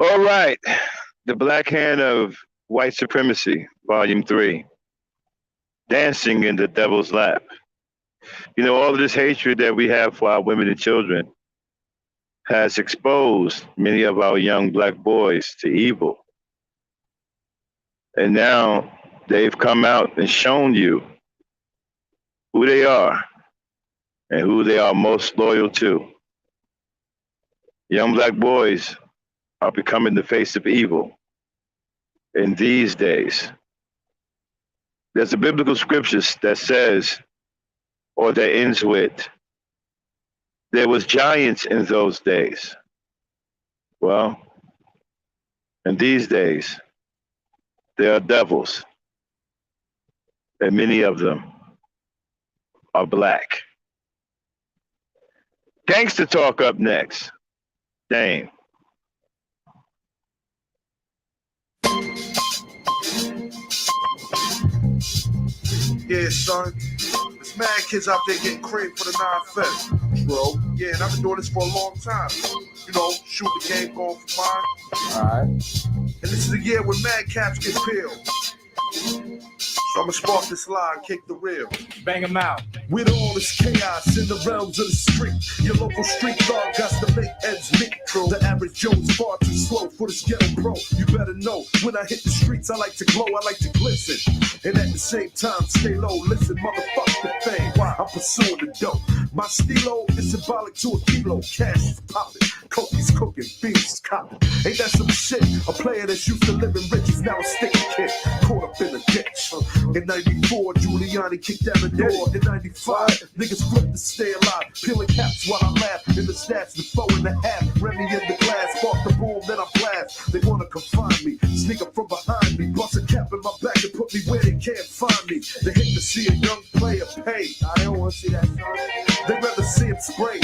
All right. The Black Hand of White Supremacy, Volume 3. Dancing in the Devil's Lap. You know, all of this hatred that we have for our women and children has exposed many of our young black boys to evil. And now they've come out and shown you who they are and who they are most loyal to. Young black boys are becoming the face of evil in these days. There's a biblical scripture that says, or that ends with, there was giants in those days. Well, in these days, there are devils, and many of them are black. Gangsta talk up next. Dame. Yeah, son. There's mad kids out there getting cream for the 9-5, bro. Yeah, and I've been doing this for a long time. You know, shoot the game, going for mine. Alright. And this is the year when mad caps get peeled. So I'ma spark this line, kick the reel. Bang them out. With all this chaos in the realms of the street, your local street dog got to make ends meet. The average Joe's far too slow for this ghetto pro. You better know, when I hit the streets, I like to glow, I like to glisten. And at the same time, stay low, listen, motherfuck the fame. I'm pursuing the dope. My stilo is symbolic to a kilo. Cash is popping, cookies cooking, beans is copping. Ain't that some shit? A player that's used to living rich is now a sticky kid, caught up in a ditch. In 94, Giuliani kicked down the door. In 95, niggas flipped to stay alive. Peeling caps while I laugh. In the stats, the 4.5. Remy in the glass, spark the boom, then I blast. They wanna confine me, sneak up from behind me. Bust a cap in my back and put me where they can't find me. They hate to see a young player pay. I don't wanna see that, son. They rather see him spray.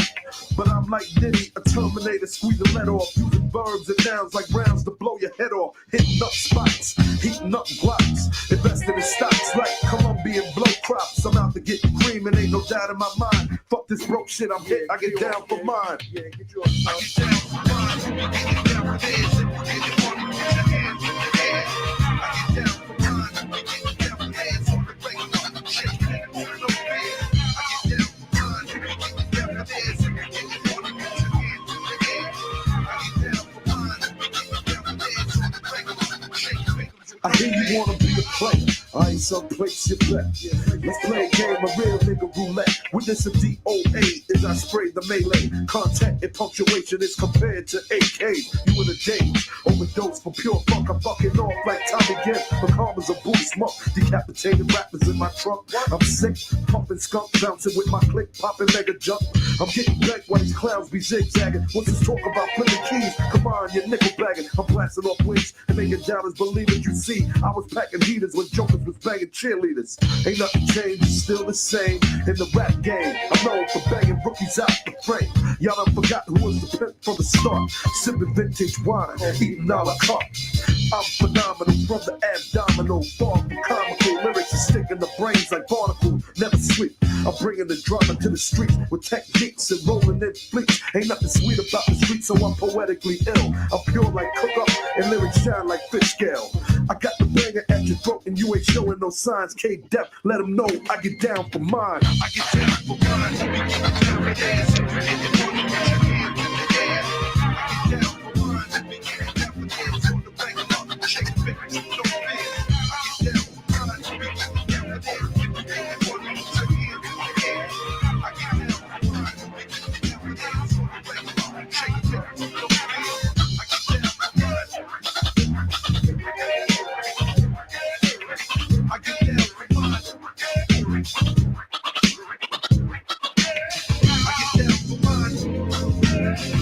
But I'm like Diddy, a Terminator, squeeze the lead off. Using verbs and nouns like rounds to blow your head off. Hitting up spots, heating up blocks. Investing in stocks like Colombian blow crops. I'm out to get cream and ain't no doubt in my mind. Fuck this broke shit, I'm hit, I get down for mine. Yeah, get you up, I get down for mine. I get down for this, and you get it on me, put your hands in the air. I get down for mine, I get down for hands on the regular. Shit, nigga, put it over there. I get down for mine, I get down for this, and you get it on me, put your hands in the air. I get down for mine, I get down for this, on the regular. Shit, I hear you wanna be a player. I ain't some place you bet. Let's play a game of real nigga roulette. With this a DOA as I spray the melee. Contact and punctuation is compared to AKs. You in a daze, overdose for pure funk. I'm fucking off like Tommy Gibb. Become as a booty smoke. Decapitated rappers in my trunk. I'm sick, pumping skunk, bouncing with my click, popping mega jump. I'm getting back while these clowns be zigzagging. What's this talk about flipping keys? Come on, you're nickel bagging. I'm blasting off wings and making doubters believe it. You see, I was packing heaters when jokers was banging cheerleaders. Ain't nothing changed, it's still the same in the rap game. I'm known for banging rookies out the frame. Y'all done forgot who was the pimp from the start. Sipping vintage wine, eating a la carte. I'm phenomenal from the abdominal. Far from comical lyrics and sticking the brains like barnacles. Never sleep. I'm bringing the drama to the streets with techniques and rolling in fleets. Ain't nothing sweet about the streets, so I'm poetically ill. I'm pure like cook up and lyrics shine like fish scale. I got the banger at your throat and you ain't showing no signs. K-Dep, let them know I get down for mine. I get down for mine. I get down for this. I get down for mine. I get down for mine. I get down for this. On the regular, shake the fingers, don't fit. I get down for mine. I get down for this. I get down for mine. I get down for mine. I get down for this. On the regular, shake the fingers, don't fit. I get down for mine. I get down for mine. I get down for mine.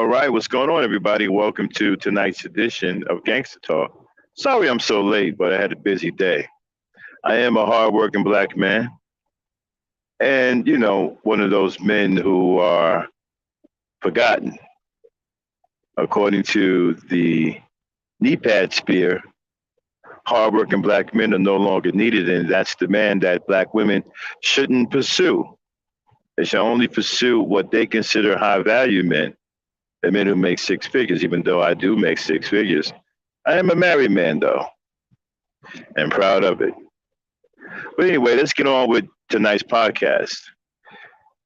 All right, what's going on, everybody? Welcome to tonight's edition of Gangsta Talk. Sorry I'm so late, but I had a busy day. I am a hardworking black man, and one of those men who are forgotten. According to the knee pad spear, hardworking black men are no longer needed, and that's the man that black women shouldn't pursue. They should only pursue what they consider high value men, the men who make six figures, even though I do make six figures. I am a married man, though, and proud of it. But anyway, let's get on with tonight's podcast.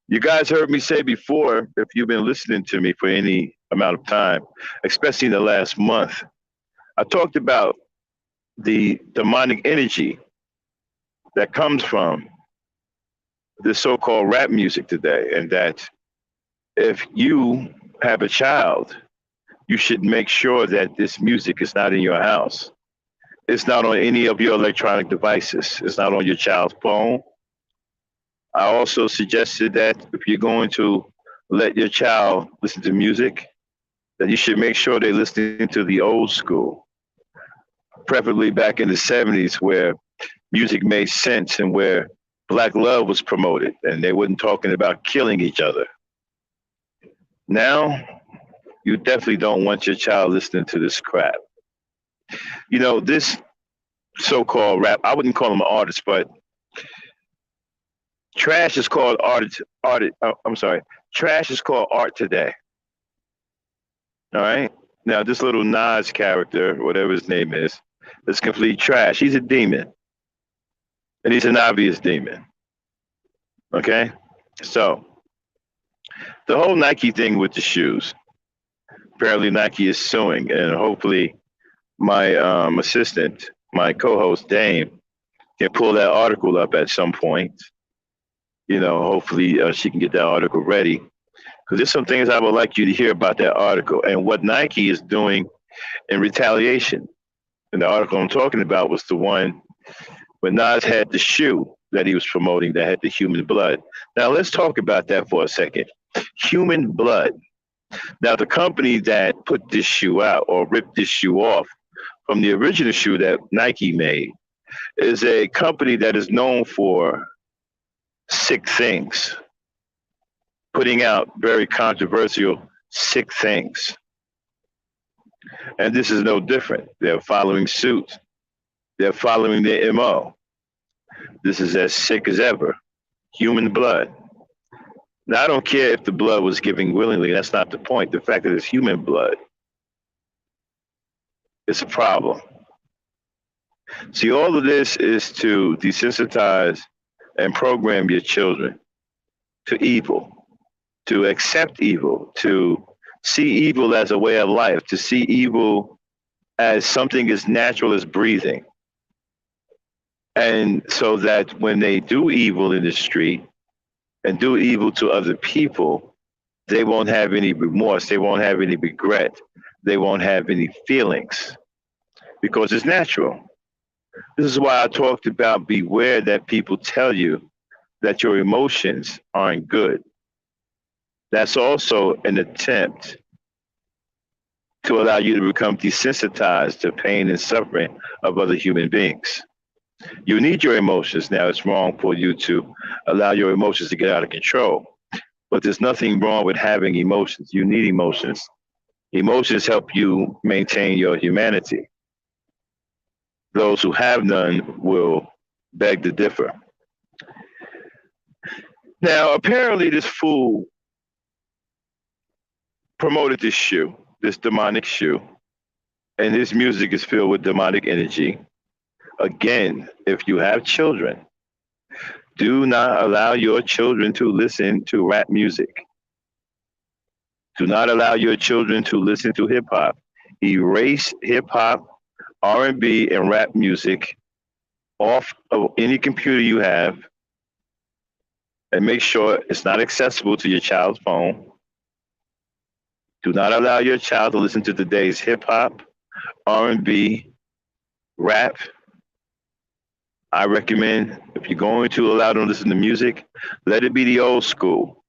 You guys heard me say before, if you've been listening to me for any amount of time, especially in the last month, I talked about the demonic energy that comes from the so-called rap music today, and that if you have a child, you should make sure that this music is not in your house. It's not on any of your electronic devices. It's not on your child's phone. I also suggested that if you're going to let your child listen to music, that you should make sure they're listening to the old school, preferably back in the 70s, where music made sense and where black love was promoted and they weren't talking about killing each other. Now, you definitely don't want your child listening to this crap. This so-called rap, I wouldn't call them artists, but trash is called trash is called art today. All right? Now, this little Nas character, whatever his name is complete trash. He's a demon. And he's an obvious demon. Okay? So, the whole Nike thing with the shoes. Apparently Nike is suing, and hopefully my assistant, my co-host Dame, can pull that article up at some point. Hopefully she can get that article ready. Because there's some things I would like you to hear about that article and what Nike is doing in retaliation. And the article I'm talking about was the one when Nas had the shoe that he was promoting that had the human blood. Now let's talk about that for a second. Human blood. Now the company that put this shoe out or ripped this shoe off from the original shoe that Nike made is a company that is known for sick things, putting out very controversial sick things. And this is no different. They're following suit. They're following their MO. This is as sick as ever. Human blood. Now, I don't care if the blood was given willingly. That's not the point. The fact that it's human blood, it's a problem. See, all of this is to desensitize and program your children to evil, to accept evil, to see evil as a way of life, to see evil as something as natural as breathing. And so that when they do evil in the street and do evil to other people, they won't have any remorse, they won't have any regret, they won't have any feelings because it's natural. This is why I talked about beware that people tell you that your emotions aren't good. That's also an attempt to allow you to become desensitized to pain and suffering of other human beings. You need your emotions. Now, it's wrong for you to allow your emotions to get out of control, but there's nothing wrong with having emotions. You need emotions. Emotions help you maintain your humanity. Those who have none will beg to differ. Now, apparently this fool promoted this shoe, this demonic shoe, and his music is filled with demonic energy. Again, if you have children, do not allow your children to listen to rap music. Do not allow your children to listen to hip hop. Erase hip hop, R&B, and rap music off of any computer you have, and make sure it's not accessible to your child's phone. Do not allow your child to listen to today's hip hop, R&B, rap. I recommend if you're going to allow them to listen to music, let it be the old school,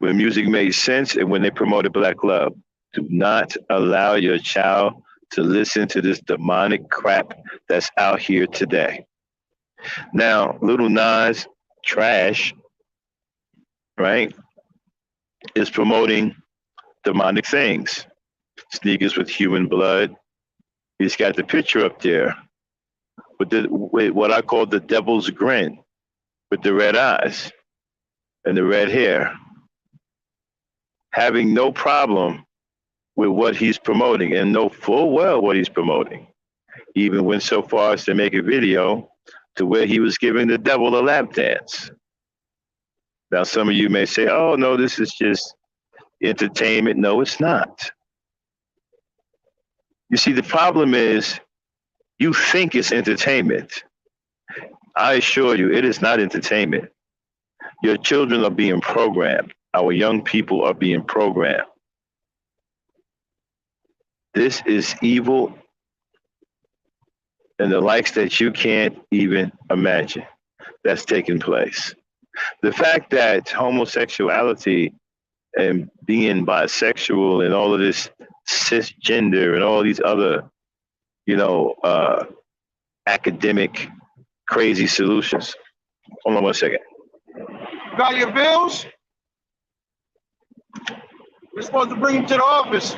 when music made sense and when they promoted black love. Do not allow your child to listen to this demonic crap that's out here today. Now, Little Nas Trash, right, is promoting demonic things. Sneakers with human blood. He's got the picture up there with what I call the devil's grin, with the red eyes and the red hair, having no problem with what he's promoting and know full well what he's promoting. He even went so far as to make a video to where he was giving the devil a lap dance. Now, some of you may say, oh, no, this is just entertainment. No, it's not. You see, the problem is you think it's entertainment. I assure you, it is not entertainment. Your children are being programmed. Our young people are being programmed. This is evil and the likes that you can't even imagine that's taking place. The fact that homosexuality and being bisexual and all of this cisgender and all these other, academic crazy solutions. Hold on one second. Got your bills? We're supposed to bring them to the office.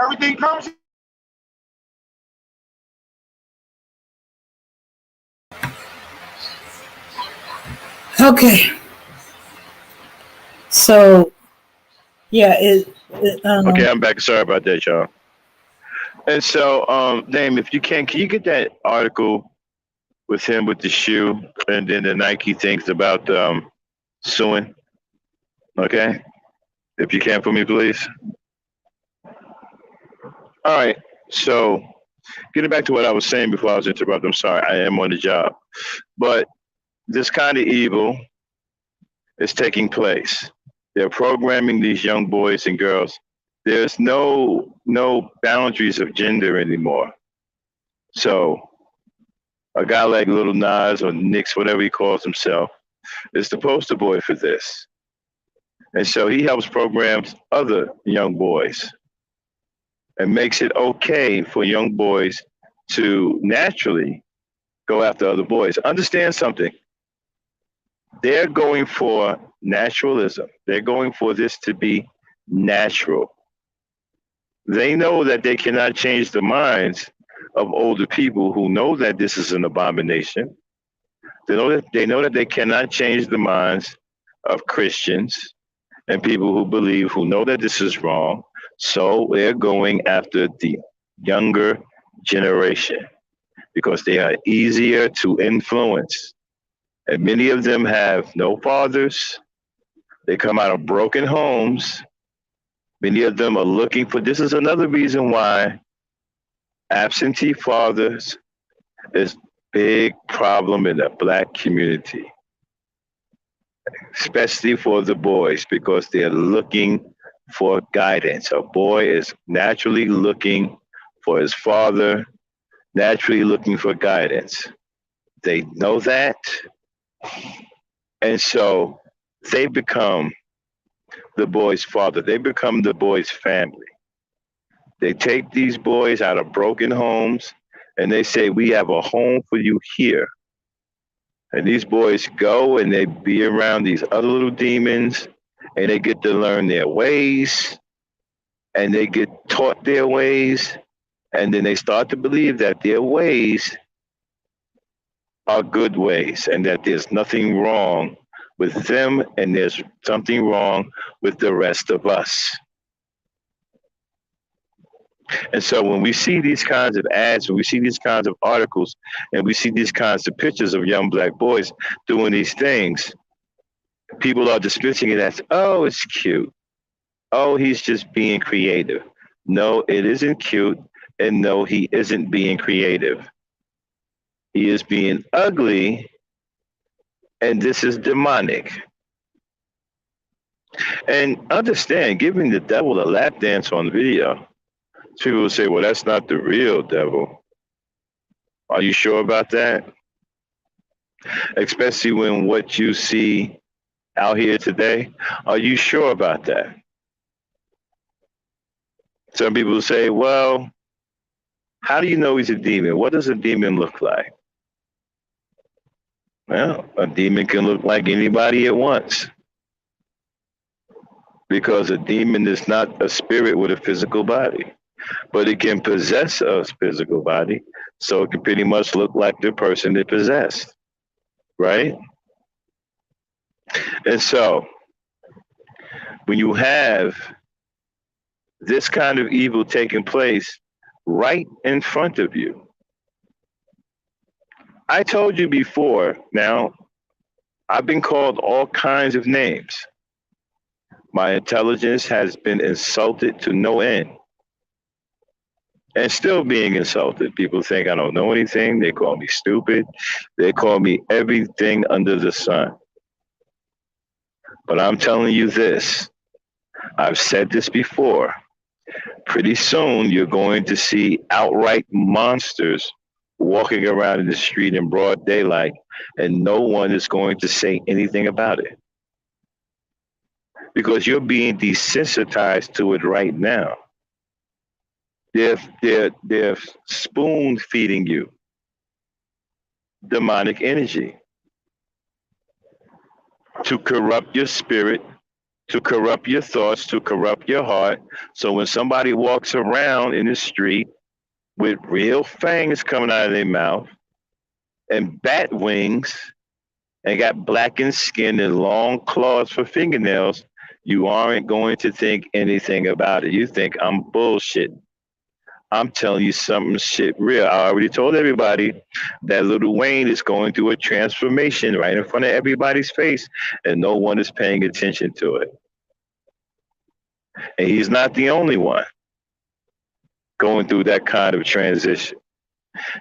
Everything comes. Okay. So, yeah, Okay, I'm back. Sorry about that, y'all. And so, Dame, if you can you get that article with him with the shoe and then the Nike thinks about suing? Okay? If you can for me, please. All right. So, getting back to what I was saying before I was interrupted, I'm sorry, I am on the job. But this kind of evil is taking place. They're programming these young boys and girls. There's no boundaries of gender anymore. So a guy like Little Nas or Nix, whatever he calls himself, is the poster boy for this. And so he helps program other young boys and makes it okay for young boys to naturally go after other boys. Understand something. They're going for naturalism. They're going for this to be natural. They know that they cannot change the minds of older people who know that this is an abomination. They know that they cannot change the minds of Christians and people who know that this is wrong. So they're going after the younger generation because they are easier to influence. And many of them have no fathers. They come out of broken homes. Many of them are looking for, this is another reason why absentee fathers is a big problem in the Black community, especially for the boys, because they're looking for guidance. A boy is naturally looking for his father, naturally looking for guidance. They know that. And so they become the boy's father. They become the boy's family. They take these boys out of broken homes and they say, we have a home for you here. And these boys go and they be around these other little demons and they get to learn their ways and they get taught their ways. And then they start to believe that their ways are good ways and that there's nothing wrong with them and there's something wrong with the rest of us. And so when we see these kinds of ads, when we see these kinds of articles, and we see these kinds of pictures of young Black boys doing these things, people are dismissing it as, oh, it's cute. Oh, he's just being creative. No, it isn't cute. And no, he isn't being creative. He is being ugly, and this is demonic. And understand, giving the devil a lap dance on video, people will say, well, that's not the real devil. Are you sure about that? Especially when what you see out here today, are you sure about that? Some people say, well, how do you know he's a demon? What does a demon look like? Well, a demon can look like anybody at once because a demon is not a spirit with a physical body, but it can possess a physical body. So it can pretty much look like the person it possessed, right? And so when you have this kind of evil taking place right in front of you, I told you before, now, I've been called all kinds of names. My intelligence has been insulted to no end and still being insulted. People think I don't know anything. They call me stupid. They call me everything under the sun. But I'm telling you this. I've said this before. Pretty soon you're going to see outright monsters walking around in the street in broad daylight, and no one is going to say anything about it because you're being desensitized to it right now. They're spoon feeding you demonic energy to corrupt your spirit, to corrupt your thoughts, to corrupt your heart. So when somebody walks around in the street with real fangs coming out of their mouth and bat wings and got blackened skin and long claws for fingernails, you aren't going to think anything about it. You think I'm bullshit. I'm telling you something shit real. I already told everybody that Lil Wayne is going through a transformation right in front of everybody's face, and no one is paying attention to it. And he's not the only one going through that kind of transition.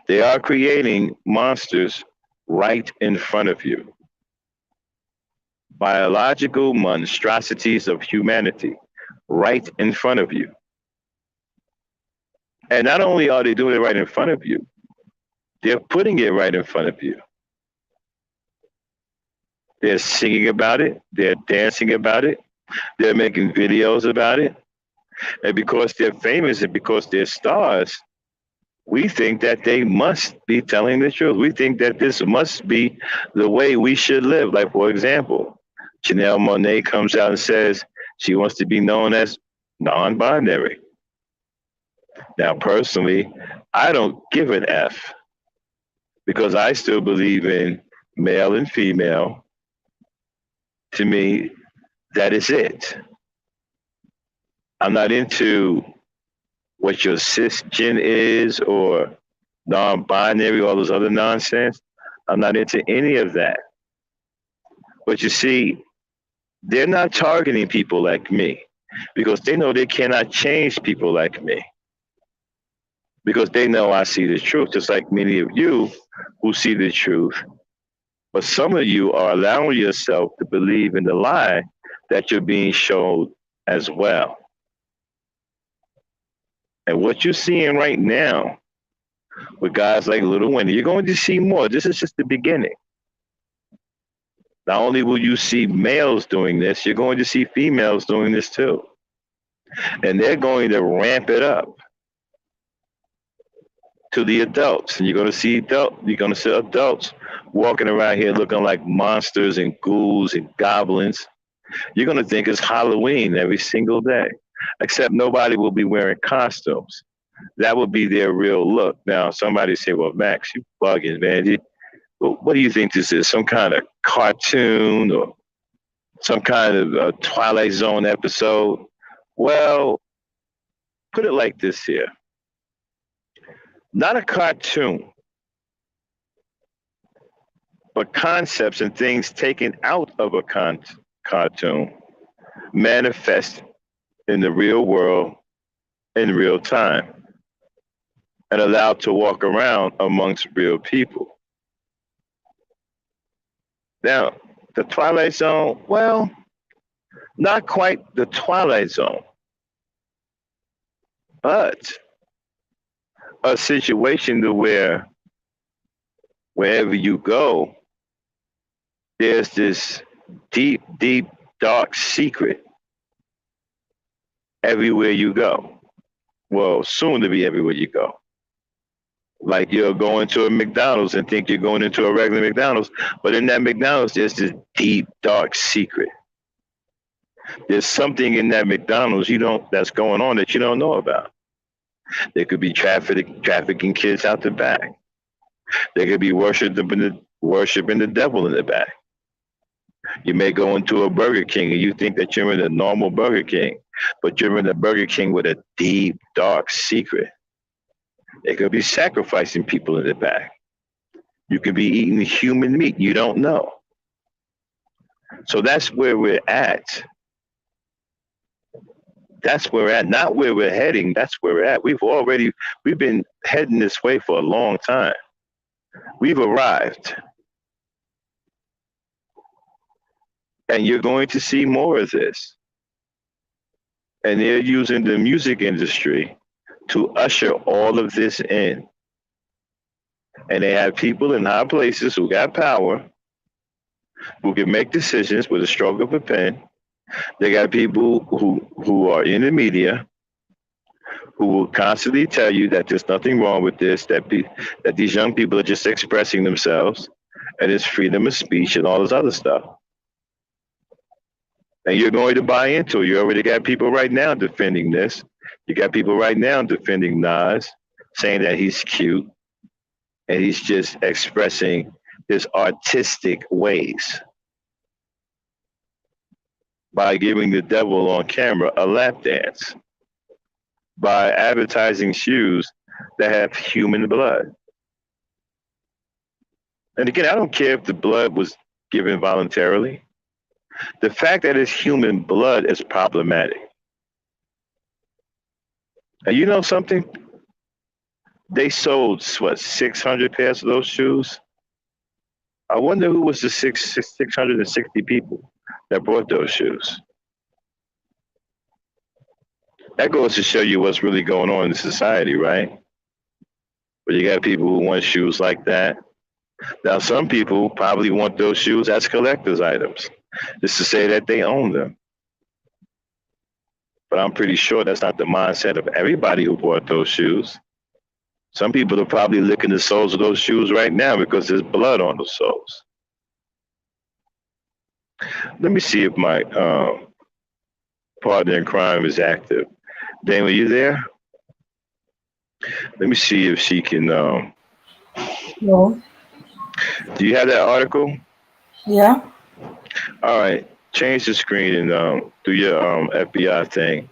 They are creating monsters right in front of you. Biological monstrosities of humanity right in front of you. And not only are they doing it right in front of you, they're putting it right in front of you. They're singing about it. They're dancing about it. They're making videos about it. And because they're famous and because they're stars, we think that they must be telling the truth. We think that this must be the way we should live. Like, for example, Janelle Monáe comes out and says she wants to be known as non-binary. Now, personally, I don't give an F because I still believe in male and female. To me, that is it. I'm not into what your cisgen is or non-binary, all those other nonsense. I'm not into any of that. But you see, they're not targeting people like me because they know they cannot change people like me. Because they know I see the truth, just like many of you who see the truth. But some of you are allowing yourself to believe in the lie that you're being shown as well. And what you're seeing right now with guys like Lil Wayne, you're going to see more. This is just the beginning. Not only will you see males doing this, you're going to see females doing this too. And they're going to ramp it up to the adults. And you're going to see adults walking around here looking like monsters and ghouls and goblins. You're going to think it's Halloween every single day, except nobody will be wearing costumes. That will be their real look. Now, somebody say, well, Max, you bugging, man. What do you think this is? Some kind of cartoon or some kind of Twilight Zone episode? Well, put it like this here. Not a cartoon, but concepts and things taken out of a cartoon manifest in the real world in real time and allowed to walk around amongst real people. Now, the Twilight Zone, well, not quite the Twilight Zone, but a situation to where wherever you go, there's this deep, deep, dark secret everywhere you go. Well, soon to be everywhere you go. Like you're going to a McDonald's and think you're going into a regular McDonald's, but in that McDonald's, there's this deep, dark secret. There's something in that McDonald's you don't that's going on that you don't know about. There could be trafficking kids out the back. There could be worshiping the devil in the back. You may go into a Burger King and you think that you're in a normal Burger King, but you're in a Burger King with a deep, dark secret. They could be sacrificing people in the back. You could be eating human meat. You don't know. So that's where we're at. That's where we're at. Not where we're heading. That's where we're at. We've been heading this way for a long time. We've arrived. And you're going to see more of this. And they're using the music industry to usher all of this in. And they have people in high places who got power, who can make decisions with a stroke of a pen. They got people who are in the media who will constantly tell you that there's nothing wrong with this, that these young people are just expressing themselves, and it's freedom of speech and all this other stuff. And you're going to buy into it. You already got people right now defending this. You got people right now defending Nas, saying that he's cute and he's just expressing his artistic ways by giving the devil on camera a lap dance, by advertising shoes that have human blood. And again, I don't care if the blood was given voluntarily. The fact that it's human blood is problematic. And you know something? They sold, 600 pairs of those shoes? I wonder who was the 660 people that bought those shoes. That goes to show you what's really going on in society, right? But you got people who want shoes like that. Now, some people probably want those shoes as collector's items, just to say that they own them. But I'm pretty sure that's not the mindset of everybody who bought those shoes. Some people are probably licking the soles of those shoes right now because there's blood on the soles. Let me see if my partner in crime is active. Dame, are you there? Let me see if she can. No. Do you have that article? Yeah. All right. Change the screen and do your FBI thing.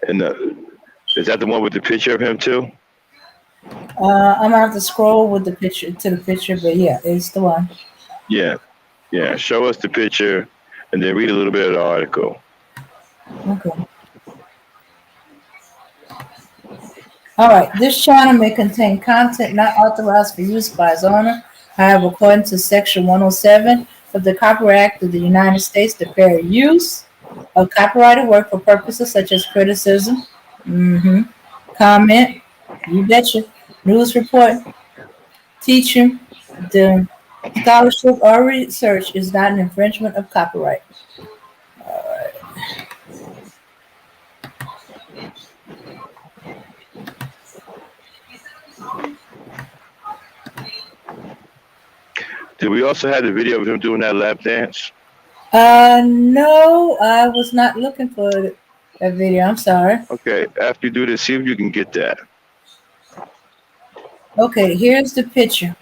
And is that the one with the picture of him too? I'm gonna have to scroll with the picture to the picture, but yeah, it's the one. Yeah. Yeah. Show us the picture and then read a little bit of the article. Okay. All right. This channel may contain content not authorized for use by its owner. However, according to Section 107 of the Copyright Act of the United States, the fair use of copyrighted work for purposes such as criticism, comment, you betcha, news report, teaching, the scholarship or research is not an infringement of copyright. All right. Did we also have the video of him doing that lap dance? No, I was not looking for that video. I'm sorry. Okay, after you do this, see if you can get that. Okay, here's the picture.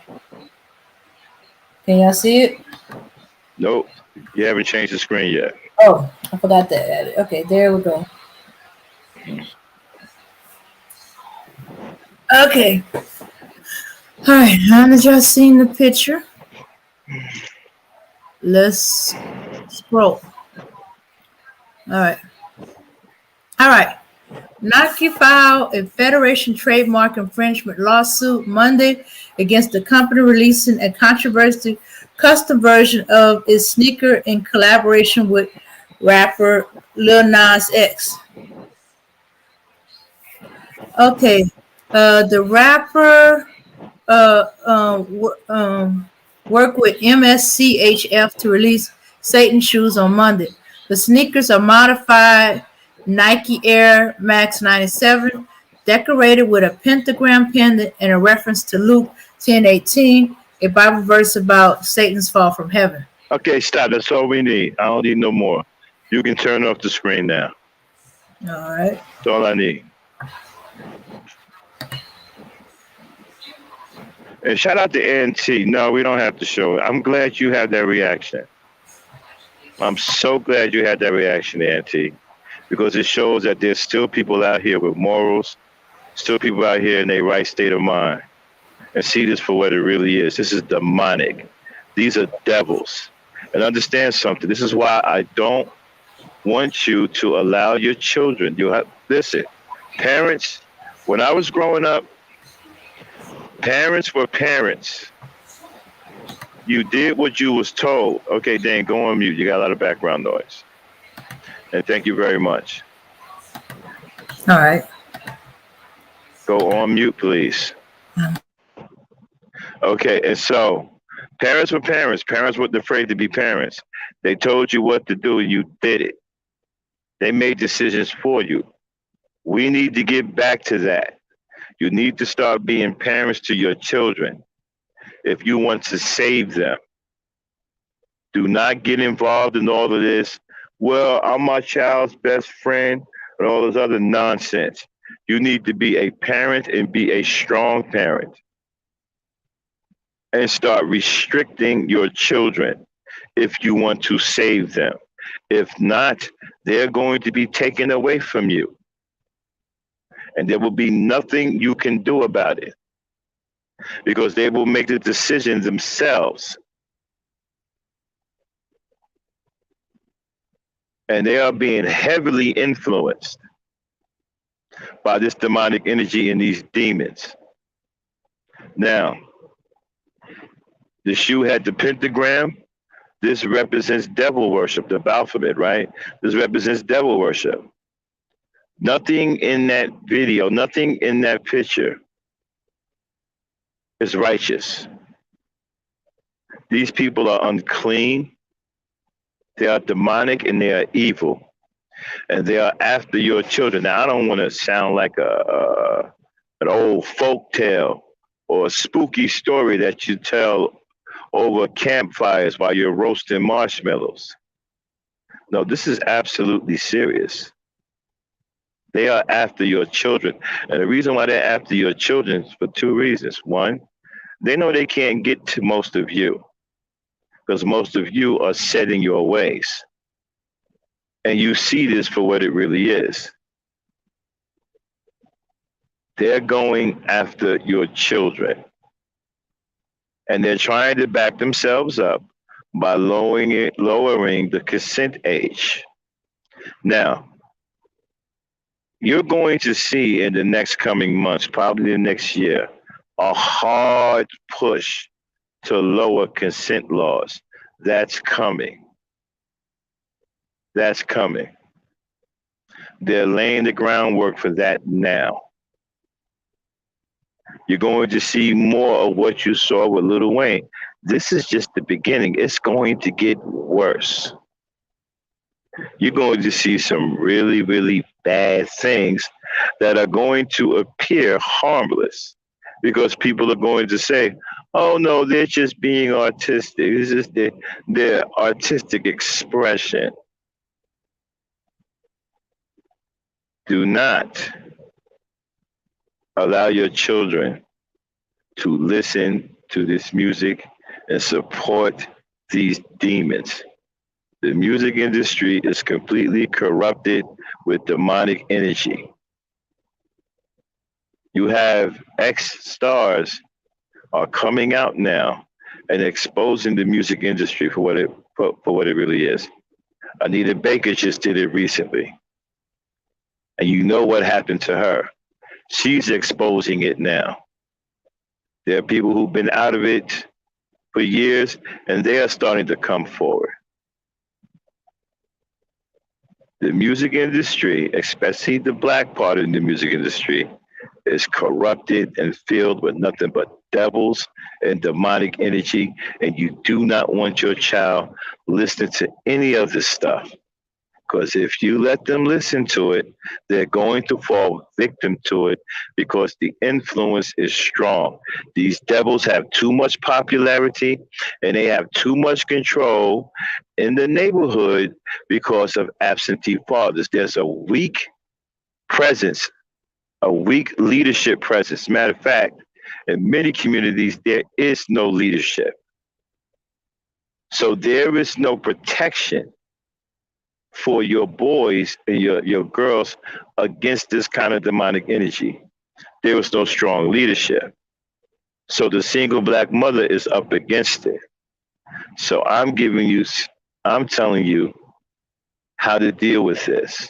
Can y'all see it? Nope, you haven't changed the screen yet. Oh, I forgot to add it. Okay, there we go. Okay. All right, now that y'all seen the picture, let's scroll. All right. Nike filed a Federation trademark infringement lawsuit Monday against the company releasing a controversial custom version of its sneaker in collaboration with rapper Lil Nas X. Okay, the rapper worked with MSCHF to release Satan shoes on Monday. The sneakers are modified Nike Air Max 97 decorated with a pentagram pendant and a reference to Luke 10:18, a Bible verse about Satan's fall from heaven. Okay, stop. That's all we need. I don't need no more. You can turn off the screen now. All right. That's all I need. And shout out to NT. No, we don't have to show it. I'm glad you had that reaction. I'm so glad you had that reaction, NT, because it shows that there's still people out here with morals, still people out here in their right state of mind, and see this for what it really is. This is demonic. These are devils. And understand something. This is why I don't want you to allow your children. Listen, parents. When I was growing up, parents were parents. You did what you was told. Okay, Dan, go on mute. You got a lot of background noise. And thank you very much. All right. Go on mute, please. Okay, and so parents were parents. Parents weren't afraid to be parents. They told you what to do, and you did it. They made decisions for you. We need to get back to that. You need to start being parents to your children if you want to save them. Do not get involved in all of this. Well, I'm my child's best friend and all this other nonsense. You need to be a parent and be a strong parent and start restricting your children if you want to save them. If not, they're going to be taken away from you. And there will be nothing you can do about it because they will make the decision themselves. And they are being heavily influenced by this demonic energy and these demons. Now, the shoe had the pentagram. This represents devil worship, the Baphomet, right? This represents devil worship. Nothing in that video, nothing in that picture is righteous. These people are unclean. They are demonic and they are evil. And they are after your children. Now, I don't want to sound like an old folk tale or a spooky story that you tell over campfires while you're roasting marshmallows. No, this is absolutely serious. They are after your children. And the reason why they're after your children is for two reasons. One, they know they can't get to most of you because most of you are set in your ways. And you see this for what it really is. They're going after your children. And they're trying to back themselves up by lowering the consent age. Now, you're going to see in the next coming months, probably the next year, a hard push to lower consent laws. That's coming. That's coming. They're laying the groundwork for that now. You're going to see more of what you saw with Lil Wayne. This is just the beginning. It's going to get worse. You're going to see some really, really bad things that are going to appear harmless because people are going to say, oh no, they're just being artistic. This is their artistic expression. Do not allow your children to listen to this music and support these demons. The music industry is completely corrupted with demonic energy. You have ex-stars are coming out now and exposing the music industry for what it really is. Anita Baker just did it recently. And you know what happened to her. She's exposing it now. There are people who've been out of it for years, and they are starting to come forward. The music industry, especially the black part of the music industry, is corrupted and filled with nothing but devils and demonic energy, and you do not want your child listening to any of this stuff. Because if you let them listen to it, they're going to fall victim to it because the influence is strong. These devils have too much popularity and they have too much control in the neighborhood because of absentee fathers. There's a weak presence, a weak leadership presence. Matter of fact, in many communities, there is no leadership. So there is no protection for your boys and your girls against this kind of demonic energy. There was no strong leadership. So the single black mother is up against it. So I'm telling you how to deal with this.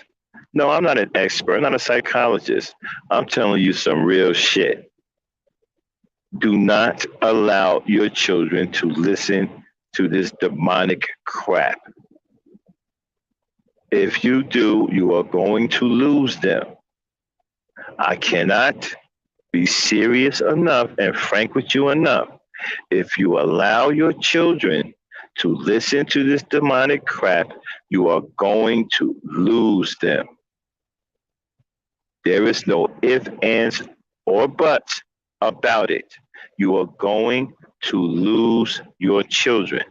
No, I'm not an expert, I'm not a psychologist. I'm telling you some real shit. Do not allow your children to listen to this demonic crap. If you do, you are going to lose them. I cannot be serious enough and frank with you enough. If you allow your children to listen to this demonic crap, you are going to lose them. There is no ifs, ands, or buts about it. You are going to lose your children.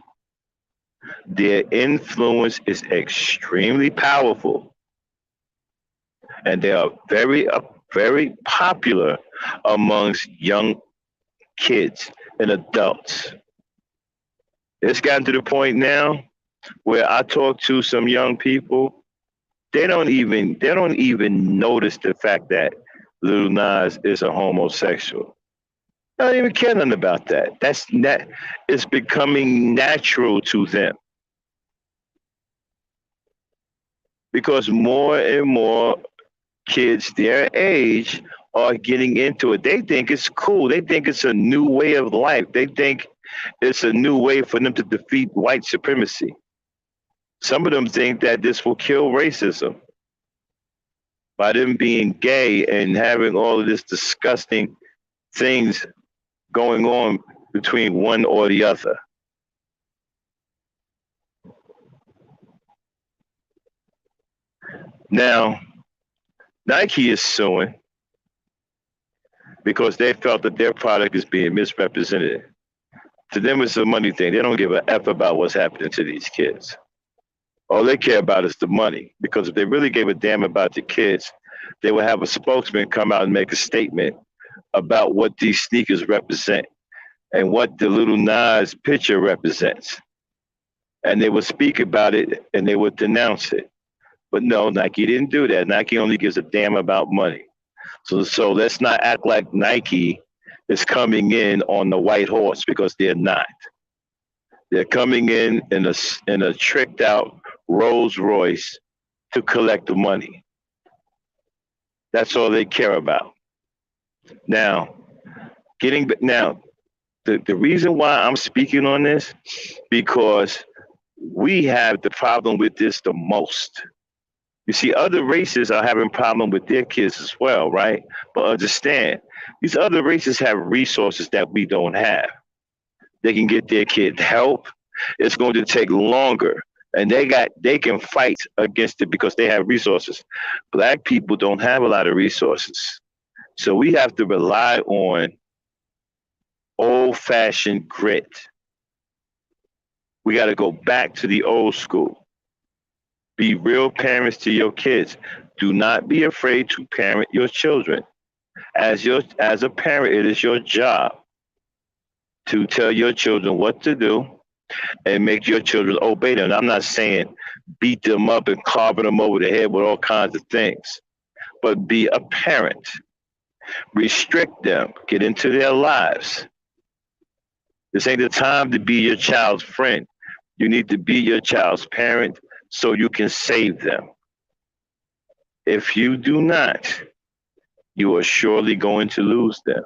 Their influence is extremely powerful, and they are very popular amongst young kids and adults. It's gotten to the point now where I talk to some young people, they don't even notice the fact that Lil Nas is a homosexual. They don't even care nothing about that. It's becoming natural to them because more and more kids their age are getting into it. They think it's cool. They think it's a new way of life. They think it's a new way for them to defeat white supremacy. Some of them think that this will kill racism by them being gay and having all of this disgusting things going on between one or the other. Now, Nike is suing because they felt that their product is being misrepresented. To them, it's a money thing. They don't give a F about what's happening to these kids. All they care about is the money. Because if they really gave a damn about the kids, they would have a spokesman come out and make a statement about what these sneakers represent and what the Little Nas picture represents. And they would speak about it and they would denounce it. But no, Nike didn't do that. Nike only gives a damn about money. So let's not act like Nike is coming in on the white horse because they're not. They're coming in a tricked out Rolls Royce to collect the money. That's all they care about. Now, the reason why I'm speaking on this, because we have the problem with this the most. You see, other races are having problem with their kids as well, right? But understand, these other races have resources that we don't have. They can get their kid help. It's going to take longer, and they can fight against it because they have resources. Black people don't have a lot of resources, so we have to rely on old-fashioned grit. We got to go back to the old school. Be real parents to your kids. Do not be afraid to parent your children. As a parent, it is your job to tell your children what to do and make your children obey them. And I'm not saying beat them up and carving them over the head with all kinds of things, but be a parent. Restrict them. Get into their lives. This ain't the time to be your child's friend. You need to be your child's parent so you can save them. If you do not, you are surely going to lose them.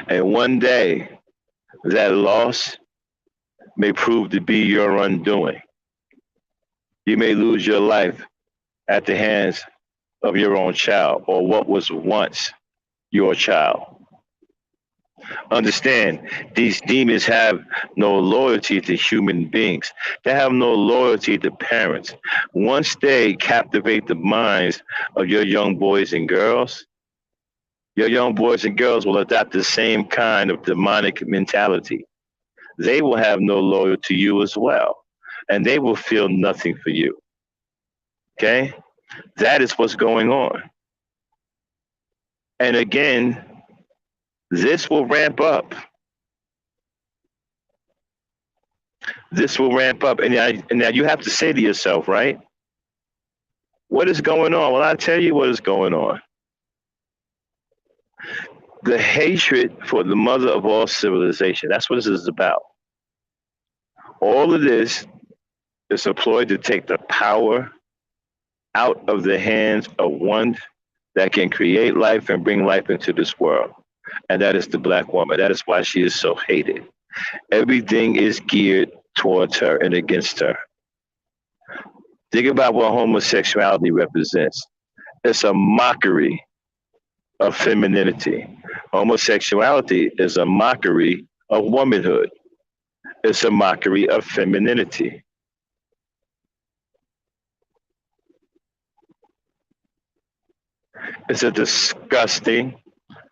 And one day, that loss may prove to be your undoing. You may lose your life at the hands of your own child or what was once your child. Understand, these demons have no loyalty to human beings. They have no loyalty to parents. Once they captivate the minds of your young boys and girls will adopt the same kind of demonic mentality. They will have no loyalty to you as well, and they will feel nothing for you. Okay? That is what's going on. And again, this will ramp up. This will ramp up. And now you have to say to yourself, right? What is going on? Well, I'll tell you what is going on. The hatred for the mother of all civilization. That's what this is about. All of this is employed to take the power out of the hands of one that can create life and bring life into this world. And that is the black woman. That is why she is so hated. Everything is geared towards her and against her. Think about what homosexuality represents. It's a mockery of femininity. Homosexuality is a mockery of womanhood. It's a mockery of femininity. It's a disgusting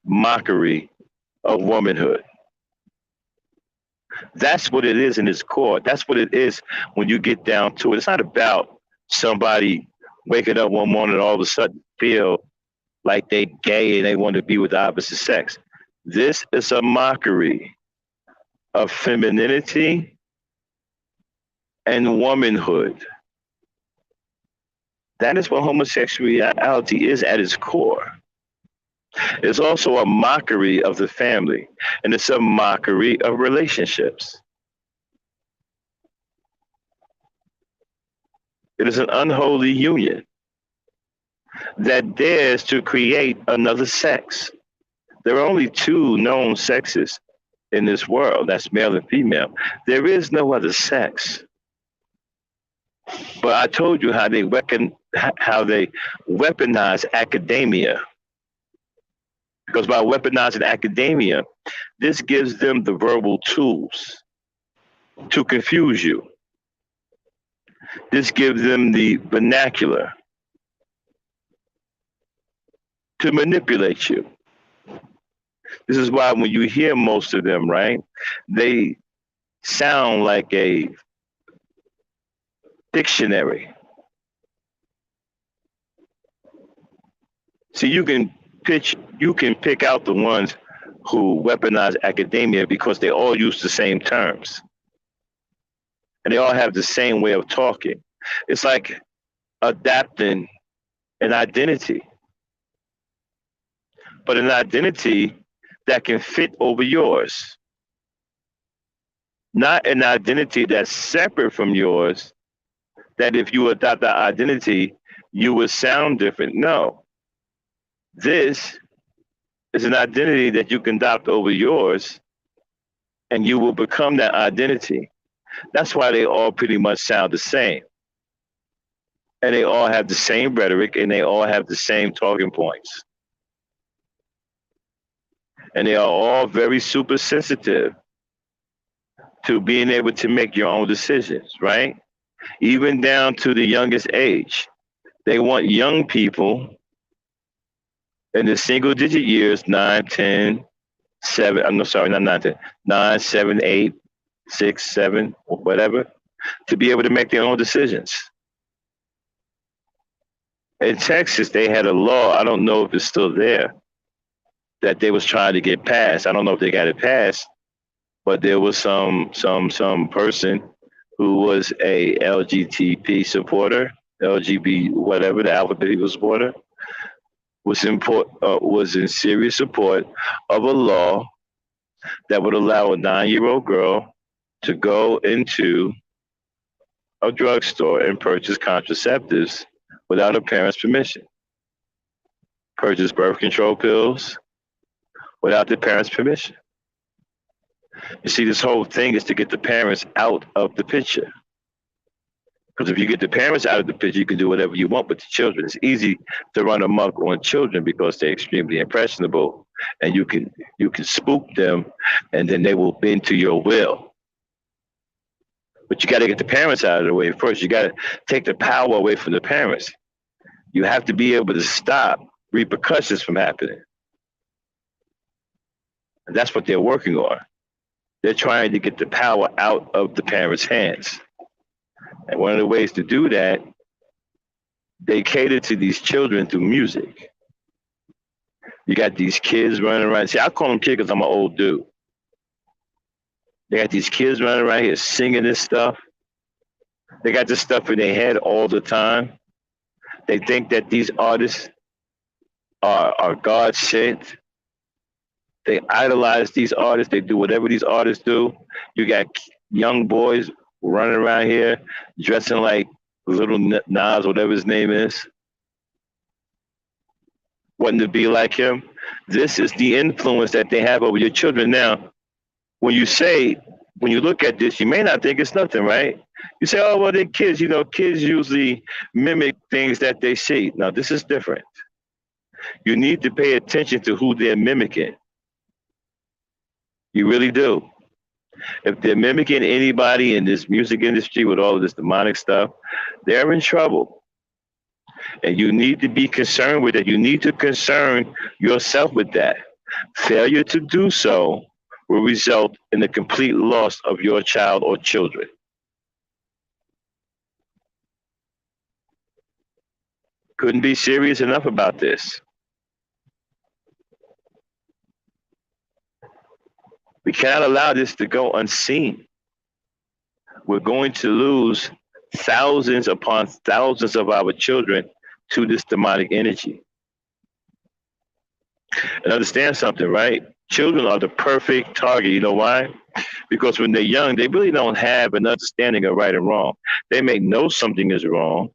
mockery of womanhood. That's what it is in its core. That's what it is when you get down to it. It's not about somebody waking up one morning and all of a sudden feel like they gay and they want to be with the opposite sex. This is a mockery of femininity and womanhood. That is what homosexuality is at its core. It's also a mockery of the family, and it's a mockery of relationships. It is an unholy union that dares to create another sex. There are only two known sexes in this world, that's male and female. There is no other sex. But I told you how they weaponize academia. Because by weaponizing academia, this gives them the verbal tools to confuse you. This gives them the vernacular to manipulate you. This is why when you hear most of them, right, they sound like a dictionary. See, you can pick out the ones who weaponize academia because they all use the same terms. And they all have the same way of talking. It's like adapting an identity. But an identity that can fit over yours. Not an identity that's separate from yours, that if you adopt that identity, you would sound different. No. This is an identity that you can adopt over yours, and you will become that identity. That's why they all pretty much sound the same. And they all have the same rhetoric, and they all have the same talking points. And they are all very super sensitive to being able to make your own decisions, right? Even down to the youngest age. They want young people in the single digit years, 9, 10, 7, I'm no, sorry, not 9, 10, 9, 7, 8, 6, 7, or whatever, to be able to make their own decisions. In Texas, they had a law, I don't know if it's still there, that they was trying to get passed. I don't know if they got it passed, but there was some person who was a LGBT supporter, LGBT whatever, the alphabet equal supporter, was in serious support of a law that would allow a 9-year-old girl to go into a drugstore and purchase contraceptives without her parents' permission. Purchase birth control pills without the parents' permission. You see, this whole thing is to get the parents out of the picture. Because if you get the parents out of the picture, you can do whatever you want with the children. It's easy to run amok on children because they're extremely impressionable and you can spook them, and then they will bend to your will. But you got to get the parents out of the way first. You got to take the power away from the parents. You have to be able to stop repercussions from happening. And that's what they're working on. They're trying to get the power out of the parents' hands. And one of the ways to do that, they cater to these children through music. You got these kids running around. See, I call them kids because I'm an old dude. They got these kids running around here singing this stuff. They got this stuff in their head all the time. They think that these artists are God sent. They idolize these artists. They do whatever these artists do. You got young boys running around here dressing like little Nas, whatever his name is, wanting to be like him. This is the influence that they have over your children. Now, when you look at this, you may not think it's nothing, right? You say, oh, well, they're kids. You know, kids usually mimic things that they see. Now, this is different. You need to pay attention to who they're mimicking. You really do. If they're mimicking anybody in this music industry with all of this demonic stuff, they're in trouble. And you need to be concerned with it. You need to concern yourself with that. Failure to do so will result in the complete loss of your child or children. Couldn't be serious enough about this. We cannot allow this to go unseen. We're going to lose thousands upon thousands of our children to this demonic energy. And understand something, right? Children are the perfect target. You know why? Because when they're young, they really don't have an understanding of right and wrong. They may know something is wrong,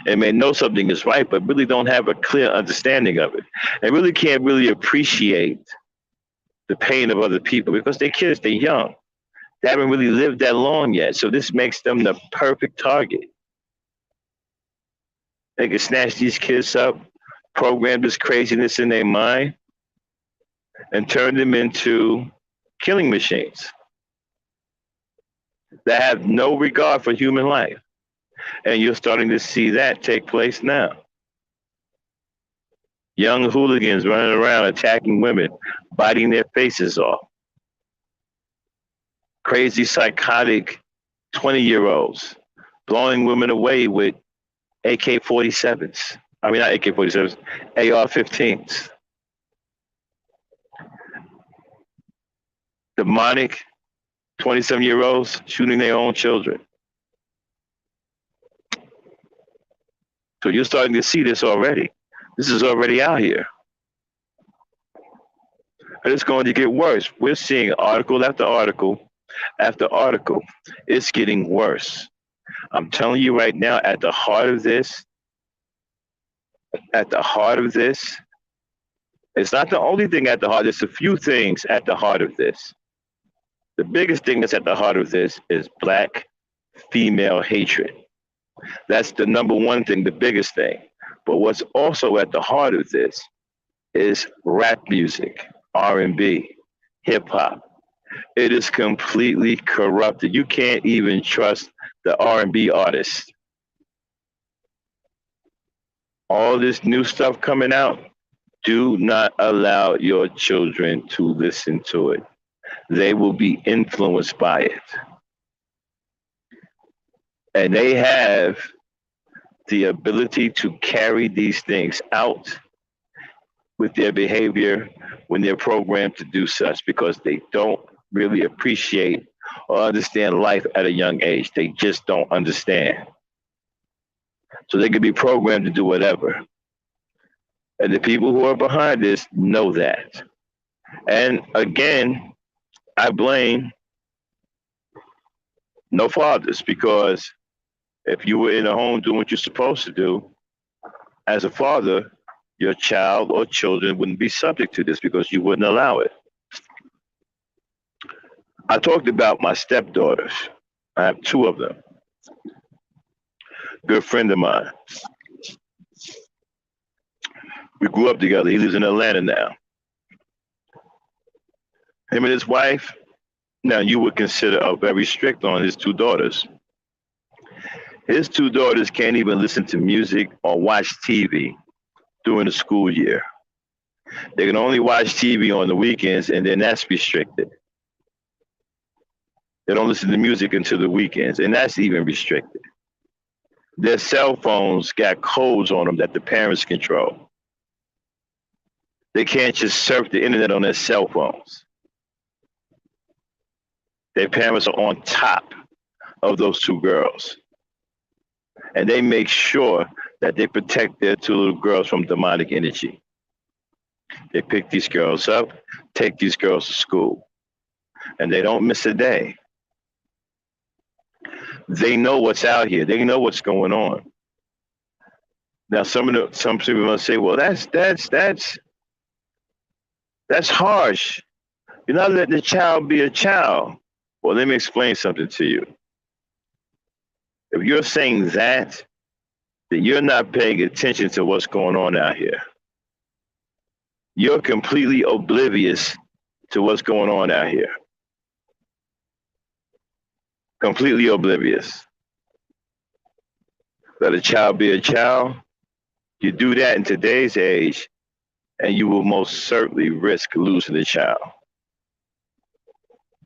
they may know something is right, but really don't have a clear understanding of it. They really can't really appreciate the pain of other people because they're kids, they're young. They haven't really lived that long yet. So this makes them the perfect target. They can snatch these kids up, program this craziness in their mind, and turn them into killing machines that have no regard for human life. And you're starting to see that take place now. Young hooligans running around attacking women, biting their faces off. Crazy, psychotic 20-year-olds blowing women away with AK-47s. I mean, not AK-47s, AR-15s. Demonic 27-year-olds shooting their own children. So you're starting to see this already. This is already out here. And it's going to get worse. We're seeing article after article after article. It's getting worse. I'm telling you right now, at the heart of this, it's not the only thing at the heart. There's a few things at the heart of this. The biggest thing that's at the heart of this is black female hatred. That's the number one thing, the biggest thing. But what's also at the heart of this is rap music, R&B, hip hop. It is completely corrupted. You can't even trust the R&B artists. All this new stuff coming out, do not allow your children to listen to it. They will be influenced by it. And they have the ability to carry these things out with their behavior when they're programmed to do such, because they don't really appreciate or understand life at a young age. They just don't understand. So they could be programmed to do whatever. And the people who are behind this know that. And again, I blame no fathers, because if you were in a home doing what you're supposed to do, as a father, your child or children wouldn't be subject to this because you wouldn't allow it. I talked about my stepdaughters. I have two of them. Good friend of mine. We grew up together. He lives in Atlanta now. Him and his wife, now you would consider are very strict on his two daughters. His two daughters can't even listen to music or watch TV during the school year. They can only watch TV on the weekends, and then that's restricted. They don't listen to music until the weekends, and that's even restricted. Their cell phones got codes on them that the parents control. They can't just surf the internet on their cell phones. Their parents are on top of those two girls. And they make sure that they protect their two little girls from demonic energy. They pick these girls up, take these girls to school, and they don't miss a day. They know what's out here. They know what's going on. Now, some people will say, "Well, that's harsh. You're not letting the child be a child." Well, let me explain something to you. If you're saying that, then you're not paying attention to what's going on out here. You're completely oblivious to what's going on out here. Completely oblivious. Let a child be a child. You do that in today's age, and you will most certainly risk losing the child.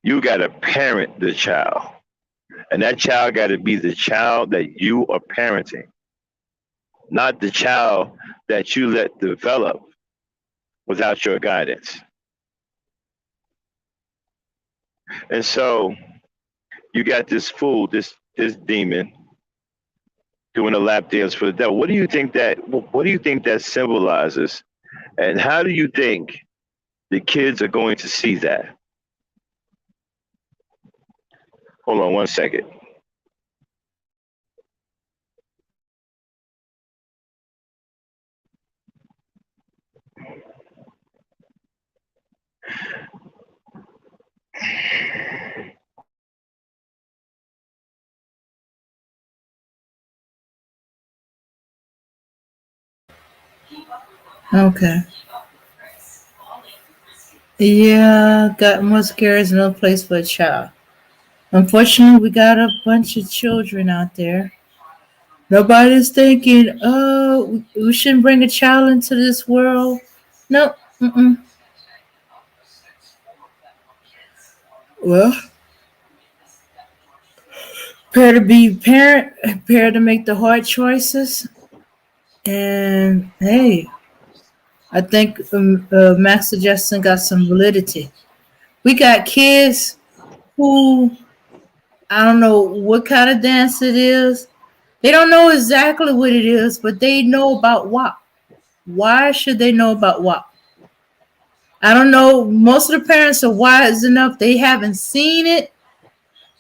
You got to parent the child. And that child got to be the child that you are parenting, not the child that you let develop without your guidance. And so you got this fool, this demon doing a lap dance for the devil. What do you think that symbolizes? And how do you think the kids are going to see that? Hold on one second. Okay. Yeah, got mascara is no place for a child. Unfortunately, we got a bunch of children out there. Nobody's thinking, oh, we shouldn't bring a child into this world. No. Mm-mm. Well, prepare to be parent, prepare to make the hard choices. And hey, I think Max suggestion got some validity. We got kids who I don't know what kind of dance it is. They don't know exactly what it is, but they know about WAP. Why should they know about WAP? I don't know. Most of the parents are wise enough. They haven't seen it.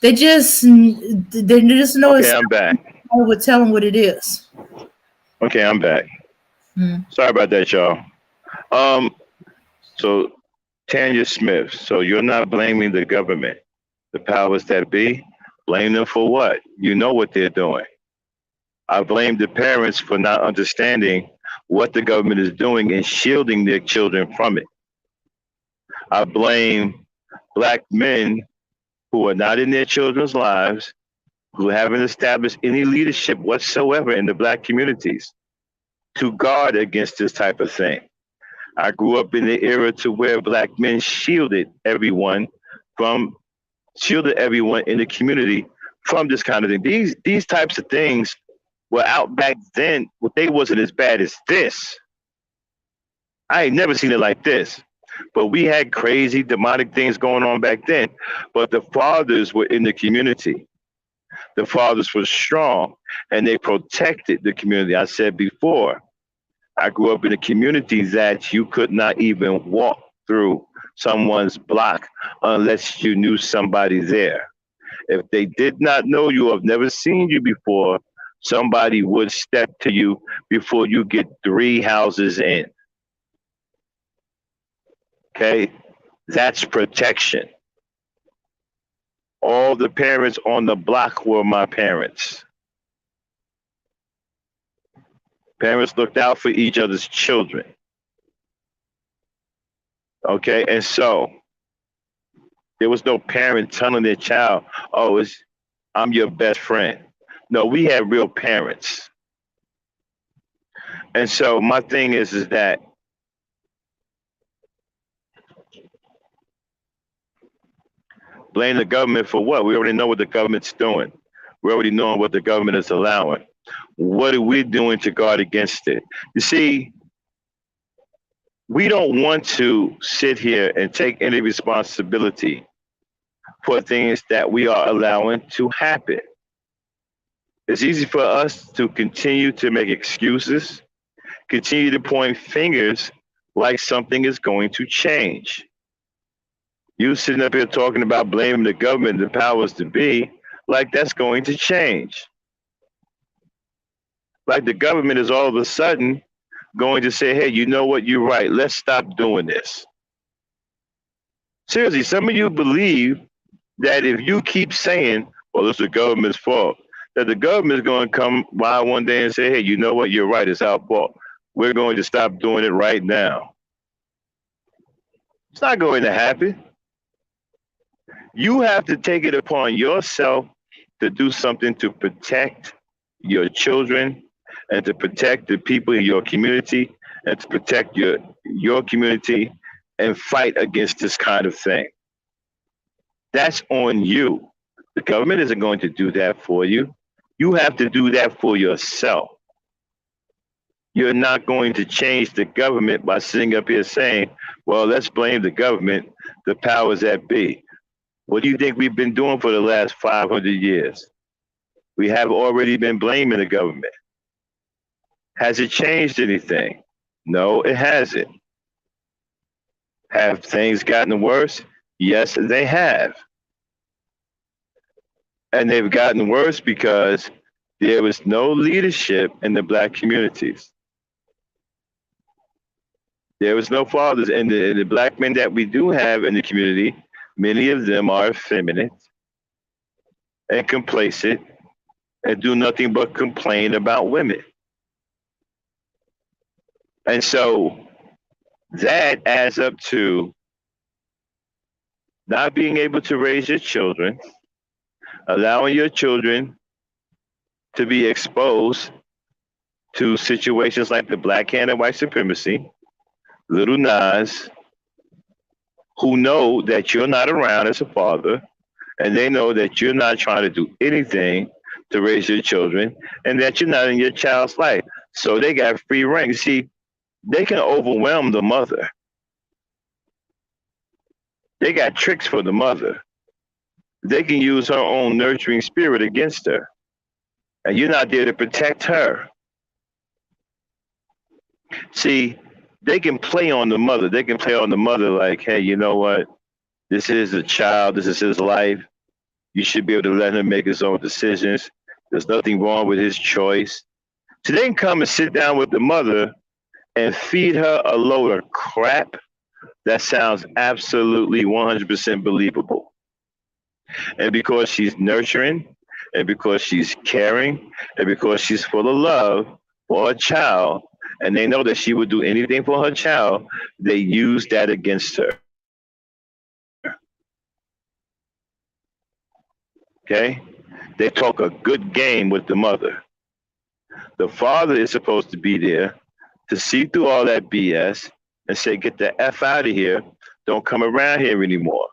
They just know Okay, it's. I'm back. I would tell them what it is. Okay, I'm back. Sorry about that, y'all. So Tanya Smith, so you're not blaming the government, the powers that be. Blame them for what? You know what they're doing. I blame the parents for not understanding what the government is doing and shielding their children from it. I blame black men who are not in their children's lives, who haven't established any leadership whatsoever in the black communities to guard against this type of thing. I grew up in the era to where black men shielded everyone in the community from this kind of thing. These types of things were out back then, but they wasn't as bad as this. I ain't never seen it like this. But we had crazy demonic things going on back then. But the fathers were in the community. The fathers were strong and they protected the community. I said before, I grew up in a community that you could not even walk through someone's block unless you knew somebody there. If they did not know you or have never seen you before, somebody would step to you before you get 3 houses in. Okay, that's protection. All the parents on the block were my parents. Parents looked out for each other's children. Okay, and so There was no parent telling their child, "Oh, I'm your best friend." No, we had real parents. And so my thing is that blame the government for what? We already know what the government's doing. We already know what the government is allowing. What are we doing to guard against it? You see, we don't want to sit here and take any responsibility for things that we are allowing to happen. It's easy for us to continue to make excuses, continue to point fingers like something is going to change. You sitting up here talking about blaming the government, the powers to be, like that's going to change. Like the government is all of a sudden going to say, hey, you know what, you're right, let's stop doing this. Seriously, some of you believe that if you keep saying, well, it's the government's fault, that the government is going to come by one day and say, hey, you know what, you're right, it's our fault. We're going to stop doing it right now. It's not going to happen. You have to take it upon yourself to do something to protect your children and to protect the people in your community and to protect your community and fight against this kind of thing. That's on you. The government isn't going to do that for you. You have to do that for yourself. You're not going to change the government by sitting up here saying, well, let's blame the government, the powers that be. What do you think we've been doing for the last 500 years? We have already been blaming the government. Has it changed anything? No, it hasn't. Have things gotten worse? Yes, they have. And they've gotten worse because there was no leadership in the Black communities. There was no fathers. And the Black men that we do have in the community, many of them are effeminate and complacent and do nothing but complain about women. And so that adds up to not being able to raise your children, allowing your children to be exposed to situations like the Black hand of white supremacy, Little Nas, who know that you're not around as a father, and they know that you're not trying to do anything to raise your children, and that you're not in your child's life. So they got free reign. See, they can overwhelm the mother. They got tricks for the mother. They can use her own nurturing spirit against her. And you're not there to protect her. See, they can play on the mother. They can play on the mother like, hey, you know what? This is a child. This is his life. You should be able to let him make his own decisions. There's nothing wrong with his choice. So they can come and sit down with the mother and feed her a load of crap that sounds absolutely 100% believable. And because she's nurturing, and because she's caring, and because she's full of love for her child, and they know that she would do anything for her child, they use that against her. Okay? They talk a good game with the mother. The father is supposed to be there to see through all that BS and say, get the F out of here. Don't come around here anymore.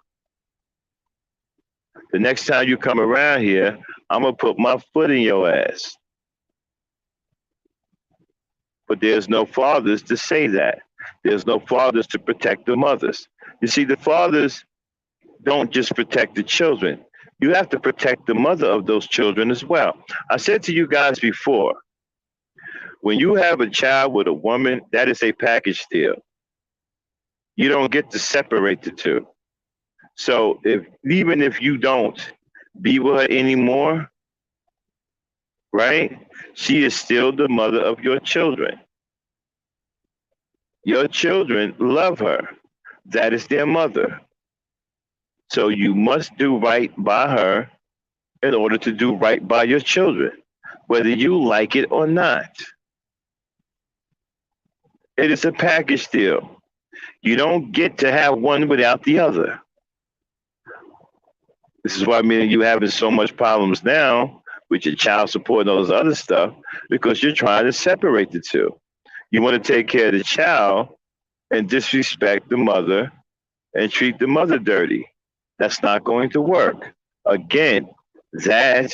The next time you come around here, I'm going to put my foot in your ass. But there's no fathers to say that. There's no fathers to protect the mothers. You see, the fathers don't just protect the children. You have to protect the mother of those children as well. I said to you guys before, when you have a child with a woman, that is a package deal. You don't get to separate the two. So even if you don't be with her anymore, right? She is still the mother of your children. Your children love her. That is their mother. So you must do right by her in order to do right by your children, whether you like it or not. It is a package deal. You don't get to have one without the other. This is why me and you having so much problems now with your child support and all this other stuff, because you're trying to separate the two. You want to take care of the child and disrespect the mother and treat the mother dirty. That's not going to work. Again, that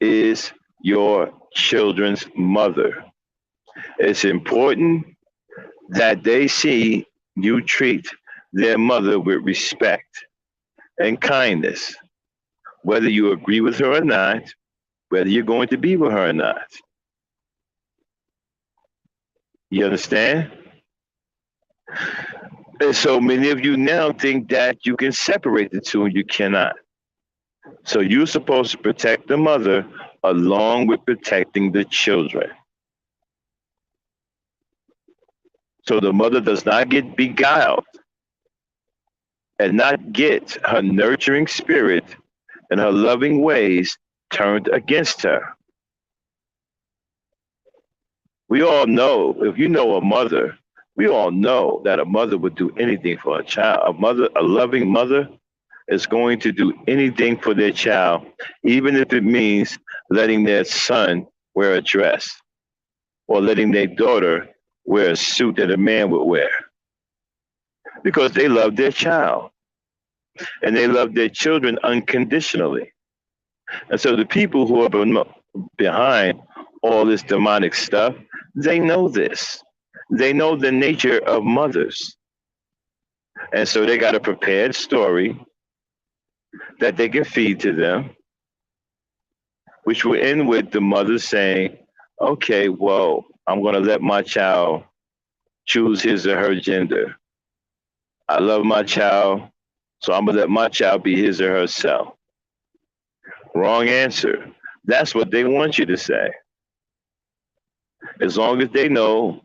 is your children's mother. It's important that they see you treat their mother with respect and kindness, whether you agree with her or not, whether you're going to be with her or not. You understand? And so many of you now think that you can separate the two and you cannot. So you're supposed to protect the mother along with protecting the children. So the mother does not get beguiled and not get her nurturing spirit and her loving ways turned against her. We all know, if you know a mother, we all know that a mother would do anything for a child. A loving mother is going to do anything for their child, even if it means letting their son wear a dress or letting their daughter wear a suit that a man would wear, because they love their child and they love their children unconditionally. And so the people who are behind all this demonic stuff, they know this. They know the nature of mothers. And so they got a prepared story that they can feed to them, which will end with the mother saying, okay, well, I'm going to let my child choose his or her gender. I love my child, so I'm going to let my child be his or herself. Wrong answer. That's what they want you to say. As long as they know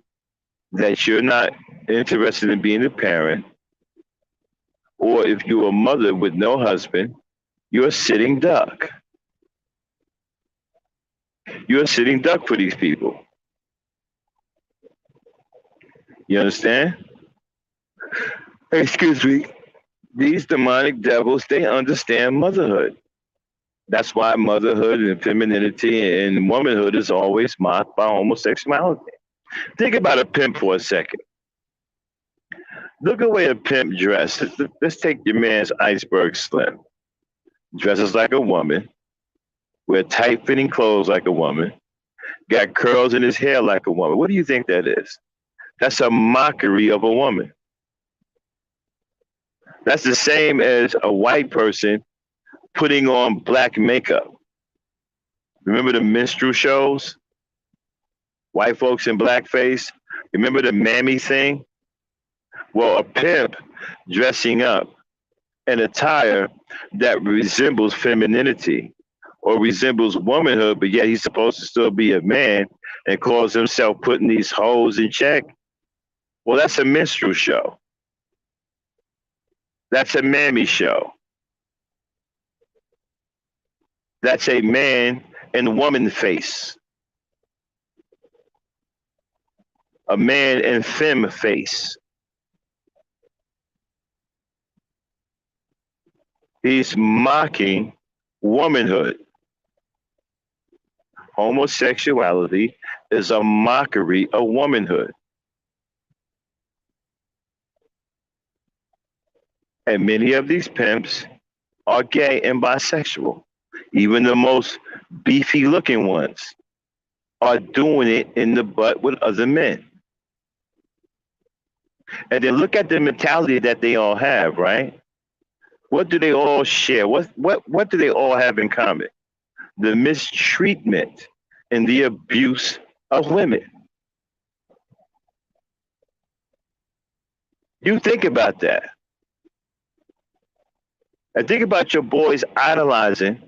that you're not interested in being a parent, or if you're a mother with no husband, you're a sitting duck. You're a sitting duck for these people. You understand? Excuse me. These demonic devils, they understand motherhood. That's why motherhood and femininity and womanhood is always mocked by homosexuality. Think about a pimp for a second. Look at the way a pimp dresses. Let's take your man's Iceberg Slim. Dresses like a woman, wear tight-fitting clothes like a woman, got curls in his hair like a woman. What do you think that is? That's a mockery of a woman. That's the same as a white person putting on black makeup. Remember the minstrel shows? White folks in blackface? Remember the mammy thing? Well, a pimp dressing up in attire that resembles femininity or resembles womanhood, but yet he's supposed to still be a man and calls himself putting these hoes in check. Well, that's a minstrel show. That's a mammy show. That's a man and woman face. A man and femme face. He's mocking womanhood. Homosexuality is a mockery of womanhood. And many of these pimps are gay and bisexual. Even the most beefy looking ones are doing it in the butt with other men. And then look at the mentality that they all have, right? What do they all share? What do they all have in common? The mistreatment and the abuse of women. You think about that. And think about your boys idolizing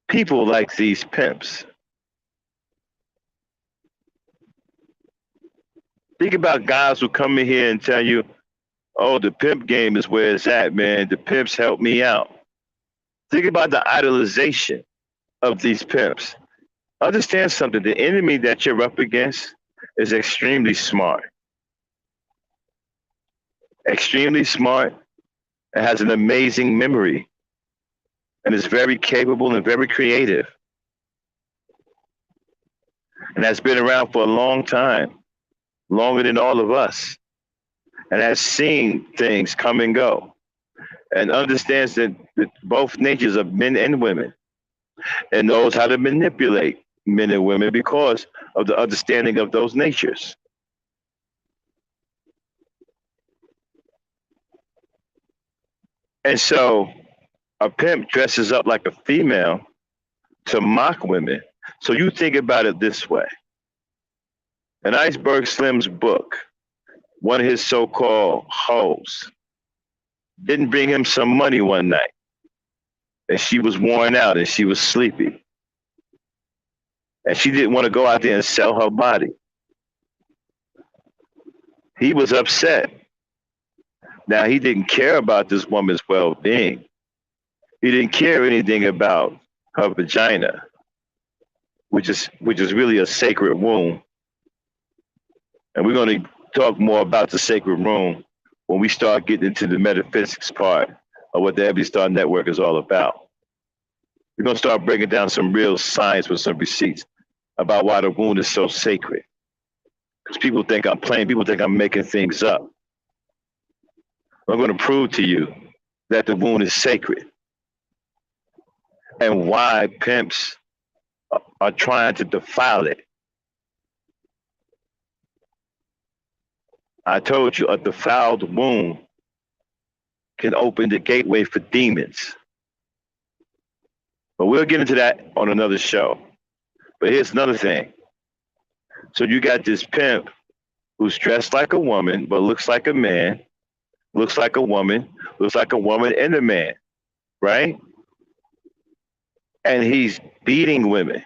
people like these pimps. Think about guys who come in here and tell you, oh, the pimp game is where it's at, man. The pimps help me out. Think about the idolization of these pimps. Understand something. The enemy that you're up against is extremely smart. Extremely smart. It has an amazing memory. and is very capable and very creative, and has been around for a long time, longer than all of us, and has seen things come and go, and understands that both natures of men and women, and knows how to manipulate men and women because of the understanding of those natures. And so a pimp dresses up like a female to mock women. So you think about it this way. In Iceberg Slim's book, one of his so-called hoes didn't bring him some money one night, and she was worn out and she was sleepy. And she didn't want to go out there and sell her body. He was upset. Now, he didn't care about this woman's well-being. He didn't care anything about her vagina, which is really a sacred womb. And we're going to talk more about the sacred womb when we start getting into the metaphysics part of what the Ebony Star Network is all about. We're going to start breaking down some real science with some receipts about why the womb is so sacred. Because people think I'm playing, people think I'm making things up. I'm going to prove to you that the womb is sacred and why pimps are trying to defile it. I told you a defiled womb can open the gateway for demons. But we'll get into that on another show. But here's another thing. So you got this pimp who's dressed like a woman, but looks like a man, looks like a woman and a man, right? And he's beating women,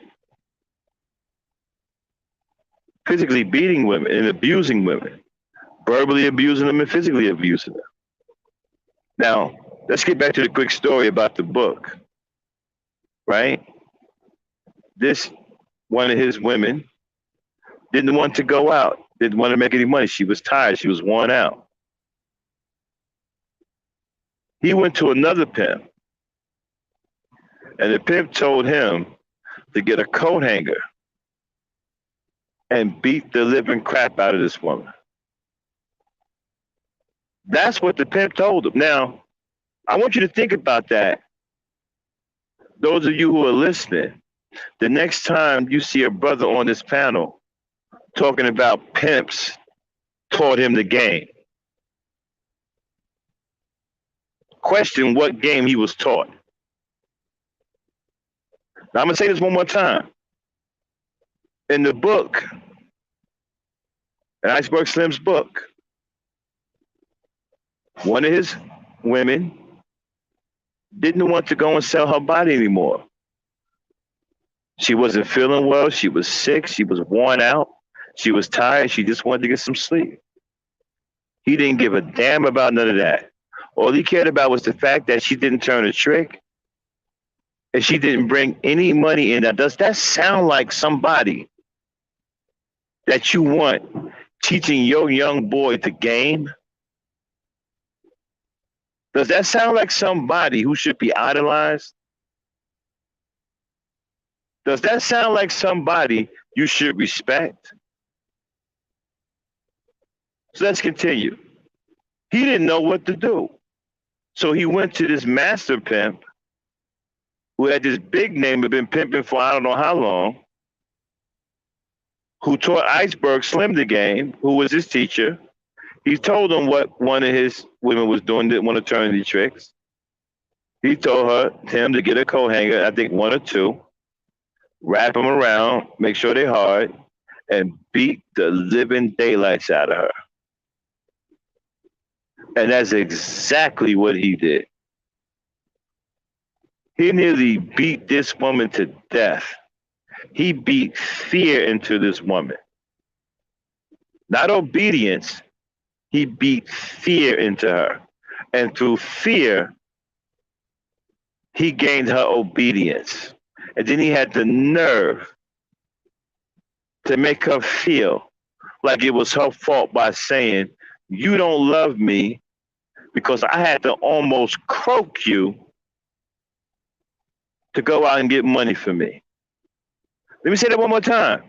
physically beating women and abusing women, verbally abusing them and physically abusing them. Now, let's get back to the quick story about the book, right? This one of his women didn't want to go out, didn't want to make any money. She was tired, she was worn out. He went to another pimp, and the pimp told him to get a coat hanger and beat the living crap out of this woman. That's what the pimp told him. Now, I want you to think about that. Those of you who are listening, the next time you see a brother on this panel talking about pimps taught him the game, question what game he was taught. Now, I'm going to say this one more time. In the book, in Iceberg Slim's book, one of his women didn't want to go and sell her body anymore. She wasn't feeling well. She was sick. She was worn out. She was tired. She just wanted to get some sleep. He didn't give a damn about none of that. All he cared about was the fact that she didn't turn a trick and she didn't bring any money in. Now, does that sound like somebody that you want teaching your young boy to game? Does that sound like somebody who should be idolized? Does that sound like somebody you should respect? So let's continue. He didn't know what to do. So he went to this master pimp who had this big name, had been pimping for I don't know how long, who taught Iceberg Slim the game, who was his teacher. He told him what one of his women was doing, didn't want to turn any tricks. He told him to get a coat hanger, I think one or two, wrap them around, make sure they're hard, and beat the living daylights out of her. And that's exactly what he did. He nearly beat this woman to death. He beat fear into this woman. Not obedience, he beat fear into her. And through fear, he gained her obedience. And then he had the nerve to make her feel like it was her fault by saying, you don't love me because I had to almost croak you to go out and get money for me. Let me say that one more time.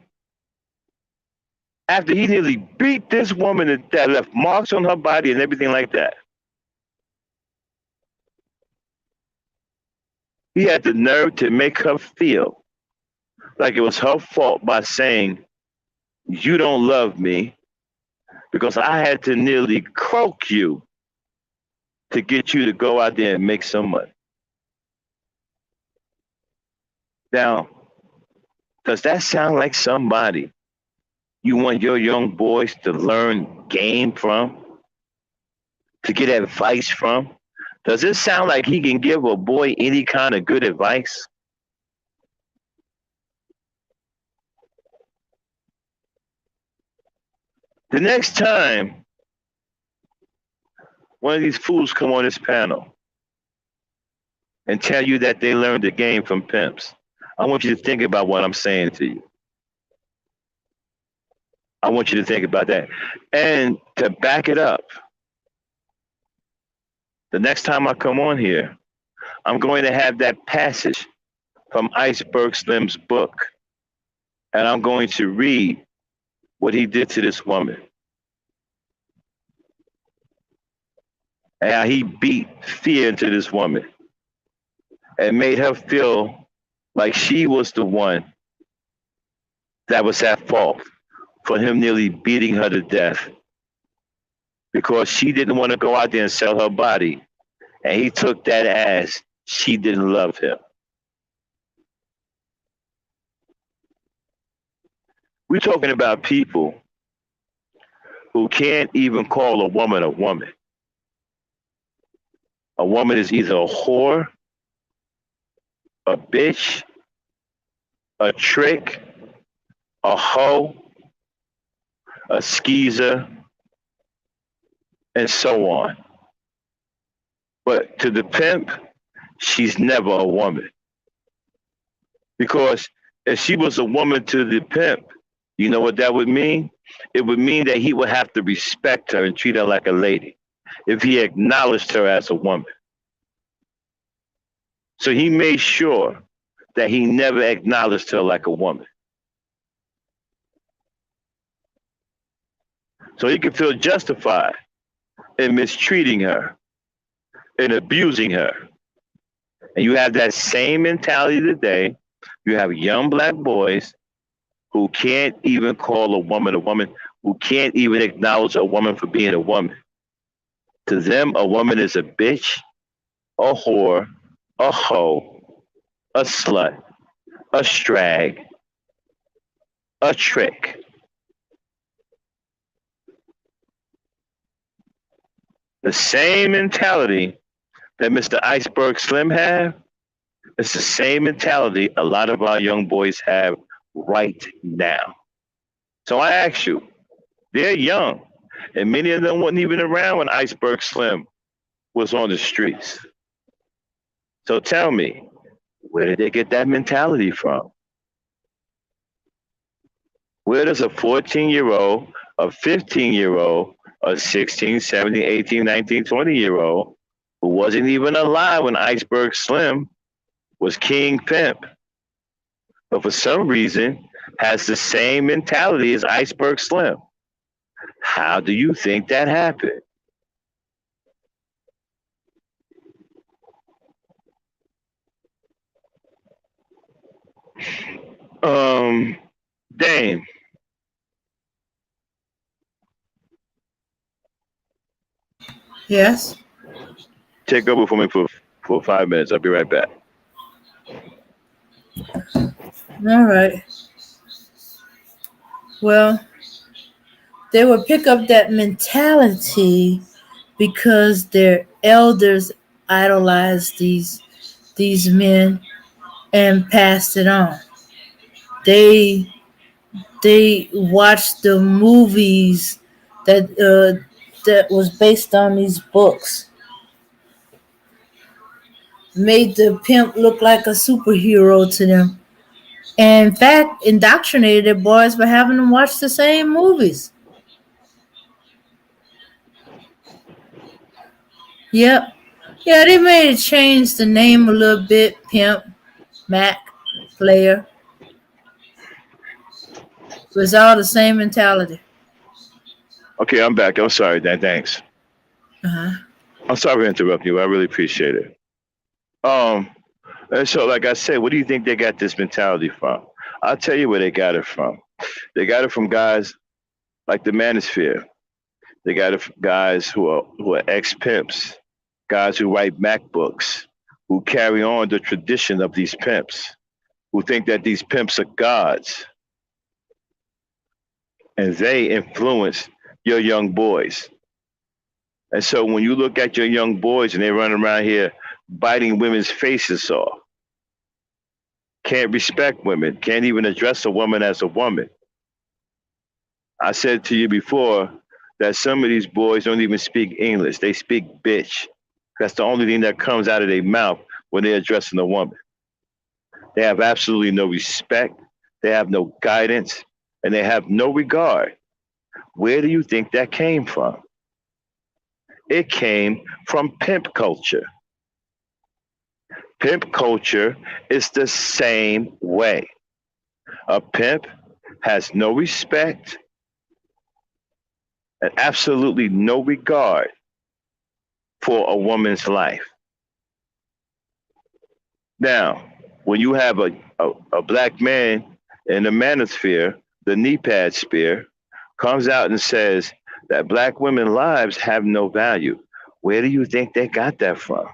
After he nearly beat this woman that left marks on her body and everything like that, he had the nerve to make her feel like it was her fault by saying, "You don't love me because I had to nearly croak you to get you to go out there and make some money." Now, does that sound like somebody you want your young boys to learn game from, to get advice from? Does it sound like he can give a boy any kind of good advice? The next time one of these fools come on this panel and tell you that they learned the game from pimps, I want you to think about what I'm saying to you. I want you to think about that. And to back it up, the next time I come on here, I'm going to have that passage from Iceberg Slim's book, and I'm going to read what he did to this woman and how he beat fear into this woman and made her feel like she was the one that was at fault for him nearly beating her to death because she didn't want to go out there and sell her body, and he took that as she didn't love him. We're talking about people who can't even call a woman a woman. A woman is either a whore, a bitch, a trick, a hoe, a skeezer, and so on. But to the pimp, she's never a woman. Because if she was a woman to the pimp, you know what that would mean? It would mean that he would have to respect her and treat her like a lady if he acknowledged her as a woman. So he made sure that he never acknowledged her like a woman. So he could feel justified in mistreating her and abusing her. And you have that same mentality today. You have young black boys who can't even call a woman, who can't even acknowledge a woman for being a woman. To them, a woman is a bitch, a whore, a hoe, a slut, a strag, a trick. The same mentality that Mr. Iceberg Slim have, it's the same mentality a lot of our young boys have right now. So I ask you, they're young, and many of them weren't even around when Iceberg Slim was on the streets. So tell me, where did they get that mentality from? Where does a 14-year-old, a 15-year-old, a 16, 17, 18, 19, 20-year-old who wasn't even alive when Iceberg Slim was King Pimp, but for some reason has the same mentality as Iceberg Slim? How do you think that happened? Um, Dame, Yes. take over for me for 5 minutes. I'll be right back. All right. Well, they would pick up that mentality because their elders idolized these men and passed it on. They they watched the movies that was based on these books, made the pimp look like a superhero to them. And in fact, indoctrinated their boys by having them watch the same movies. Yep. Yeah, they may have changed the name a little bit, pimp. Mac, player, it's all the same mentality. Okay, I'm back. I'm sorry, Dan. Thanks. Uh-huh. I'm sorry to interrupt you. I really appreciate it. Um, and so, like I said, what do you think they got this mentality from? I'll tell you where they got it from. They got it from guys like the Manosphere. They got it from guys who are ex pimps, guys who write MacBooks, who carry on the tradition of these pimps, who think that these pimps are gods, and they influence your young boys. And so when you look at your young boys and they run around here biting women's faces off, can't respect women, can't even address a woman as a woman. I said to you before that some of these boys don't even speak English. They speak bitch. That's the only thing that comes out of their mouth when they're addressing a woman. They have absolutely no respect. They have no guidance and they have no regard. Where do you think that came from? It came from pimp culture. Pimp culture is the same way. A pimp has no respect and absolutely no regard for a woman's life. Now, when you have a black man in the manosphere, the knee pad spear, comes out and says that black women's lives have no value, where do you think they got that from?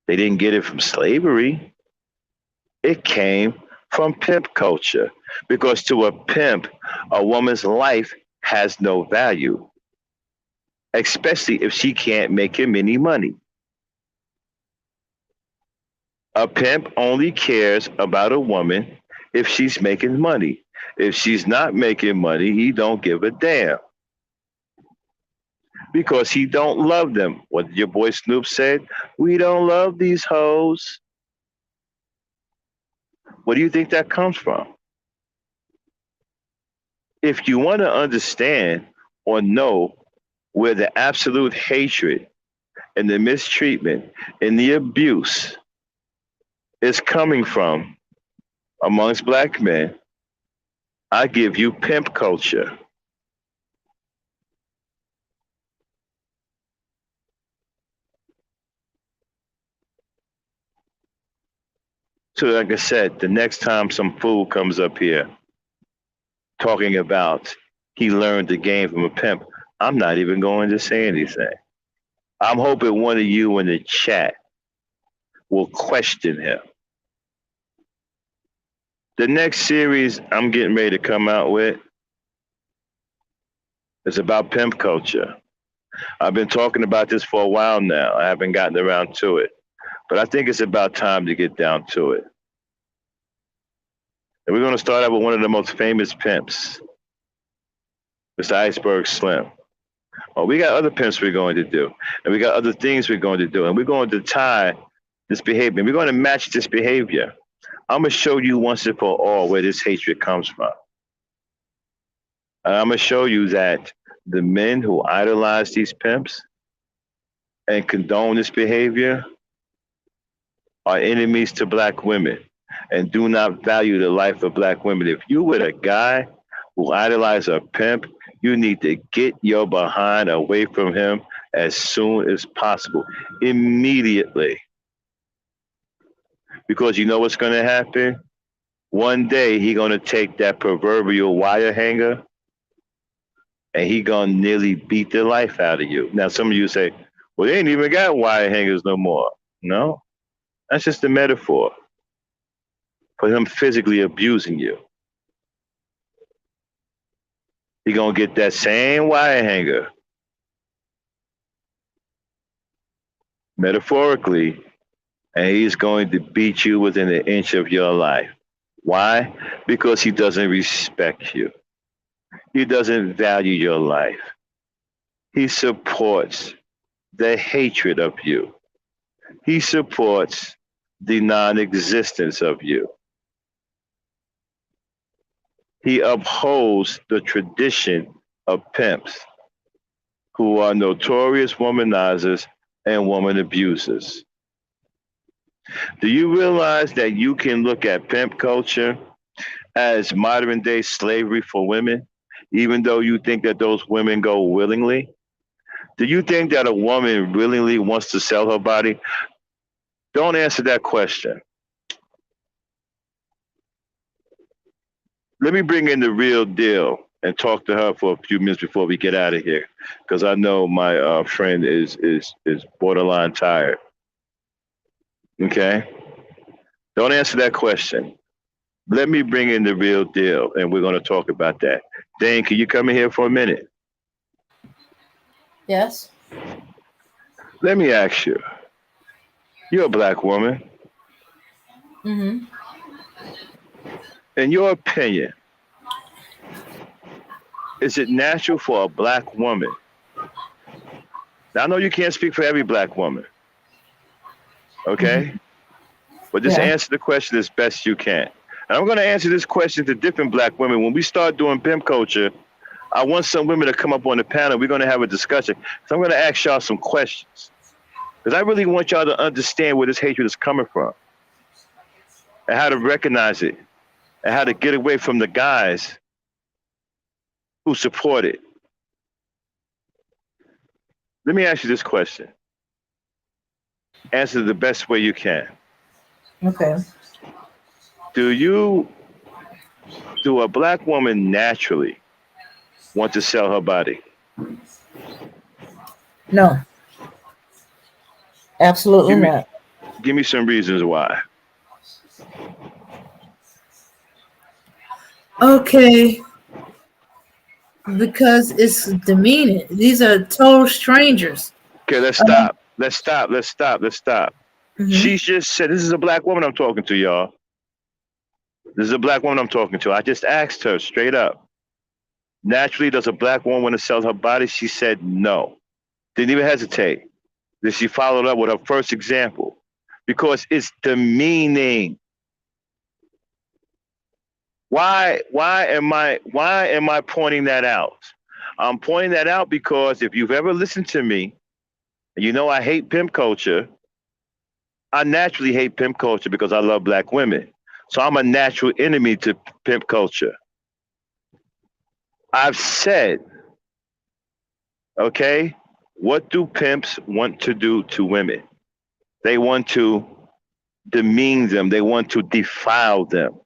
They didn't get it from slavery. It came from pimp culture because to a pimp, a woman's life has no value, especially if she can't make him any money. A pimp only cares about a woman if she's making money. If she's not making money, he don't give a damn because he don't love them. What your boy Snoop said, we don't love these hoes. Where do you think that comes from? If you want to understand or know where the absolute hatred and the mistreatment and the abuse is coming from amongst black men, I give you pimp culture. So, like I said, the next time some fool comes up here talking about he learned the game from a pimp, I'm not even going to say anything. I'm hoping one of you in the chat will question him. The next series I'm getting ready to come out with is about pimp culture. I've been talking about this for a while now. I haven't gotten around to it, but I think it's about time to get down to it. And we're going to start out with one of the most famous pimps, Mr. Iceberg Slim. Oh, we got other pimps we're going to do, and we got other things we're going to do, and we're going to tie this behavior. We're going to match this behavior. I'm going to show you once and for all where this hatred comes from. And I'm going to show you that the men who idolize these pimps and condone this behavior are enemies to black women and do not value the life of black women. If you were a guy who idolizes a pimp, you need to get your behind away from him as soon as possible, immediately. Because you know what's going to happen? One day he going to take that proverbial wire hanger and he going to nearly beat the life out of you. Now, some of you say, well, they ain't even got wire hangers no more. No, that's just a metaphor for him physically abusing you. He going to get that same wire hanger, metaphorically, and he's going to beat you within an inch of your life. Why? Because he doesn't respect you. He doesn't value your life. He supports the hatred of you. He supports the non-existence of you. He upholds the tradition of pimps who are notorious womanizers and woman abusers. Do you realize that you can look at pimp culture as modern day slavery for women, even though you think that those women go willingly? Do you think that a woman willingly wants to sell her body? Don't answer that question. Let me bring in the real deal and talk to her for a few minutes before we get out of here, because I know my friend is borderline tired. Okay, don't answer that question. Let me bring in the real deal, and we're going to talk about that. Dane, can you come in here for a minute? Yes. Let me ask you. You're a black woman. Mm-hmm. In your opinion, is it natural for a black woman? Now, I know you can't speak for every black woman, okay? Mm-hmm. But just Yeah. answer the question as best you can. And I'm going to answer this question to different black women. When we start doing pimp culture, I want some women to come up on the panel. We're going to have a discussion. So I'm going to ask y'all some questions because I really want y'all to understand where this hatred is coming from and how to recognize it and how to get away from the guys who support it. Let me ask you this question. Answer the best way you can. Okay. Do you, do a black woman naturally want to sell her body? No, absolutely Give me, not. give me some reasons why. Okay, because it's demeaning. These are total strangers. Okay, let's Um, stop. Let's stop. Let's stop. Let's stop. mhm. She just said, this is a black woman I'm talking to, y'all. This is a black woman I'm talking to. I just asked her straight up. Naturally, does a black woman want to sell her body? She said no. Didn't even hesitate. Then she followed up with her first example because it's demeaning. Why am I pointing that out? I'm pointing that out because if you've ever listened to me, and you know I hate pimp culture, I naturally hate pimp culture because I love black women. So I'm a natural enemy to pimp culture. I've said, okay, what do pimps want to do to women? They want to demean them, they want to defile them.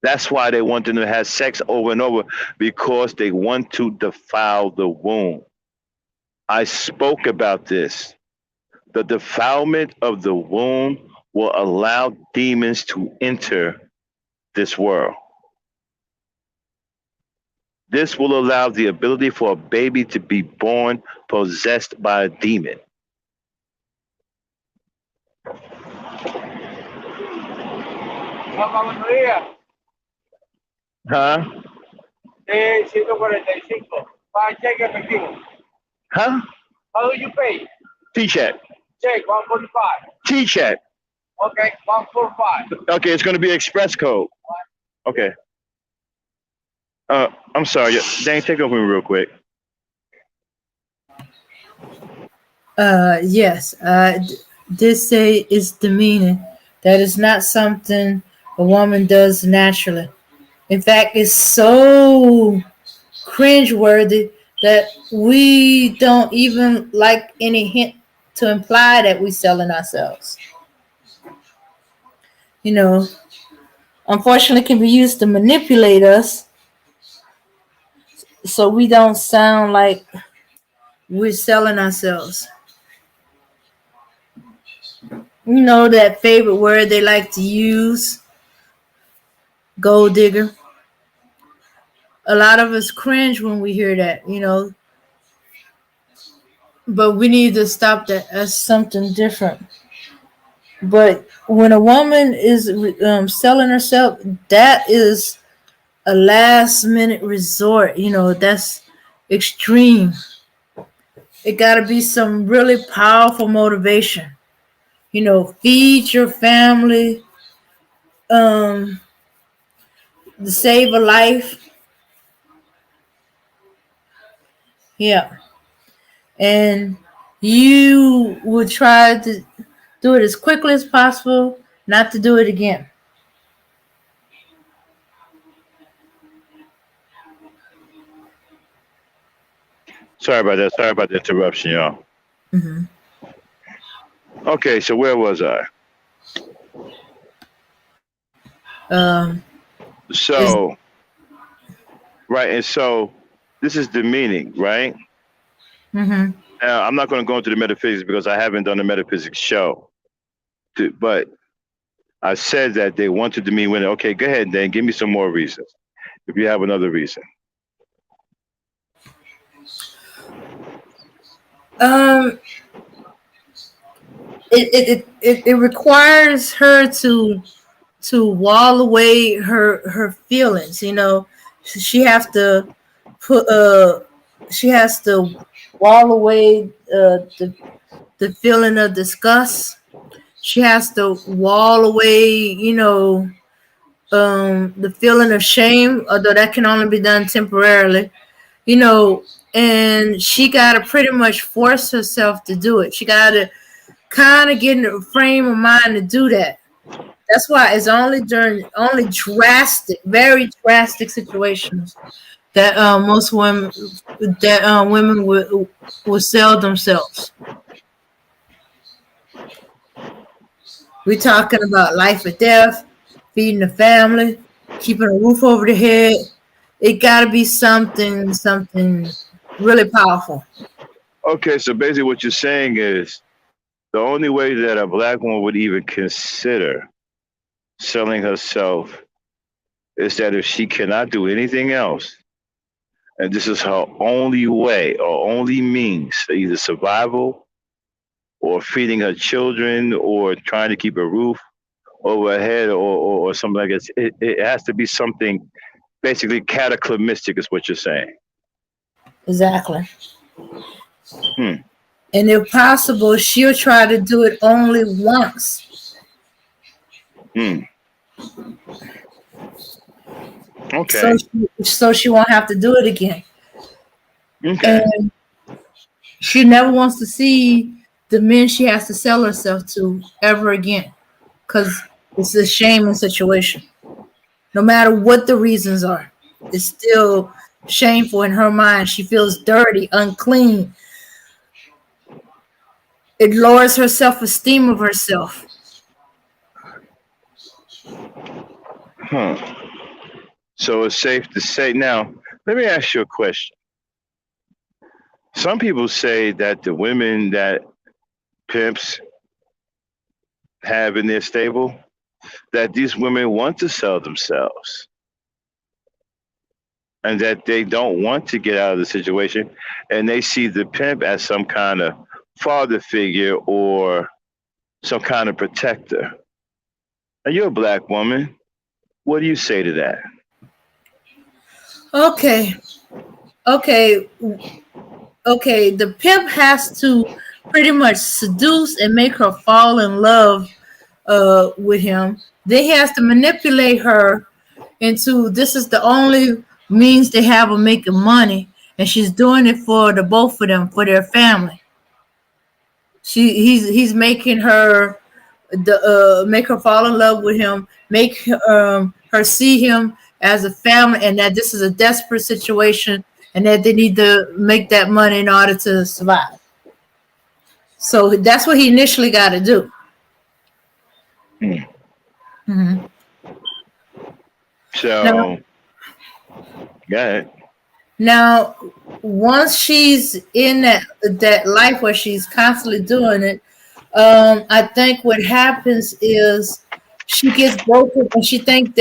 That's why they want them to have sex over and over because they want to defile the womb. I spoke about this. The defilement of the womb will allow demons to enter this world. This will allow the ability for a baby to be born possessed by a demon. Juan buenos días. Huh? 145. Para cheque efectivo. Huh? How do you pay? T-check. Check 145. T-check. Okay, 145. Okay, it's going to be express code. Okay. I'm sorry. Dang, take over me real quick. Yes, did say it's demeaning. That is not something a woman does naturally. In fact, it's so cringeworthy that we don't even like any hint to imply that we selling ourselves. You know, unfortunately, can be used to manipulate us so we don't sound like we're selling ourselves. You know that favorite word they like to use, gold digger. A lot of us cringe when we hear that, but we need to stop that as something different. But when a woman is selling herself, that is a last minute resort. That's extreme. It got to be some really powerful motivation. Feed your family, um, to save a life. Yeah. And you would try to do it as quickly as possible, not to do it again. Sorry about that. Sorry about the interruption, y'all. Hmm. Okay, so where was I? Um, is So, right, and so this is the meaning, right? hmm Now, I'm not going to go into the metaphysics because I haven't done a metaphysics show, but I said that they wanted to mean when. Okay, go ahead, then give me some more reasons if you have another reason. um, it requires her to wall away her feelings. You know, she has to put she has to wall away the feeling of disgust. She has to wall away, the feeling of shame, although that can only be done temporarily, you know, and she got to pretty much force herself to do it. She got to kind of get in a frame of mind to do that. That's why it's only during only drastic, very drastic situations that most women that women will sell themselves. We're talking about life or death, feeding the family, keeping a roof over the head. It got to be something really powerful. Okay, so basically what you're saying is the only way that a black woman would even consider selling herself is that if she cannot do anything else, and this is her only way or only means, either survival or feeding her children or trying to keep a roof over her head or something like that. It has to be something basically cataclysmic, is what you're saying. Exactly. Hmm. And if possible, she'll try to do it only once, Hmm. so Okay. she won't have to do it again. Okay. And she never wants to see the men she has to sell herself to ever again, because it's a shaming situation. No matter what the reasons are, it's still shameful in her mind. She feels dirty, unclean. It lowers her self-esteem of herself. Huh. So it's safe to say now. Let me ask you a question. Some people say that the women that pimps have in their stable, that these women want to sell themselves and that they don't want to get out of the situation, and they see the pimp as some kind of father figure or some kind of protector. And you're a black woman. What do you say to that? Okay, okay, okay. The pimp has to pretty much seduce and make her fall in love with him. Then he has to manipulate her into this is the only means they have of making money, and she's doing it for the both of them, for their family. He's making her make her fall in love with him, make her see him as a family, and that this is a desperate situation, and that they need to make that money in order to survive. So that's what he initially got to do. Hmm. Mhm. Now, So, yeah. now, once she's in that life where she's constantly doing it, I think what happens is she gets broken and she thinks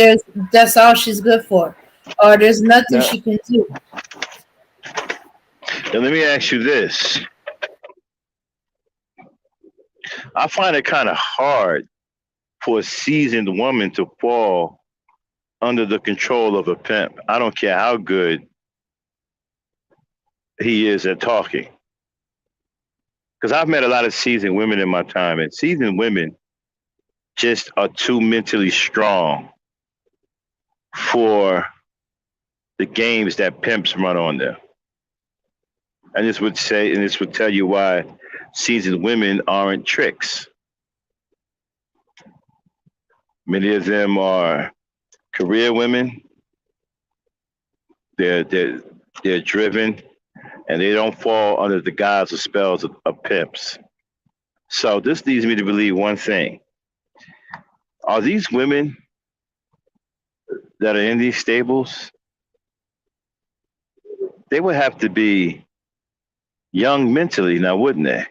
that's all she's good for, or there's nothing Now, she can do. now let me ask you this. I find it kind of hard for a seasoned woman to fall under the control of a pimp. I don't care how good he is at talking. Because I've met a lot of seasoned women in my time, and seasoned women just are too mentally strong for the games that pimps run on them. And this would tell you why seasoned women aren't tricks. Many of them are career women. They're they're they're driven, and they don't fall under the guise or spells of pimps. So this leads me to believe one thing: are these women that are in these stables? They would have to be young mentally, now wouldn't they?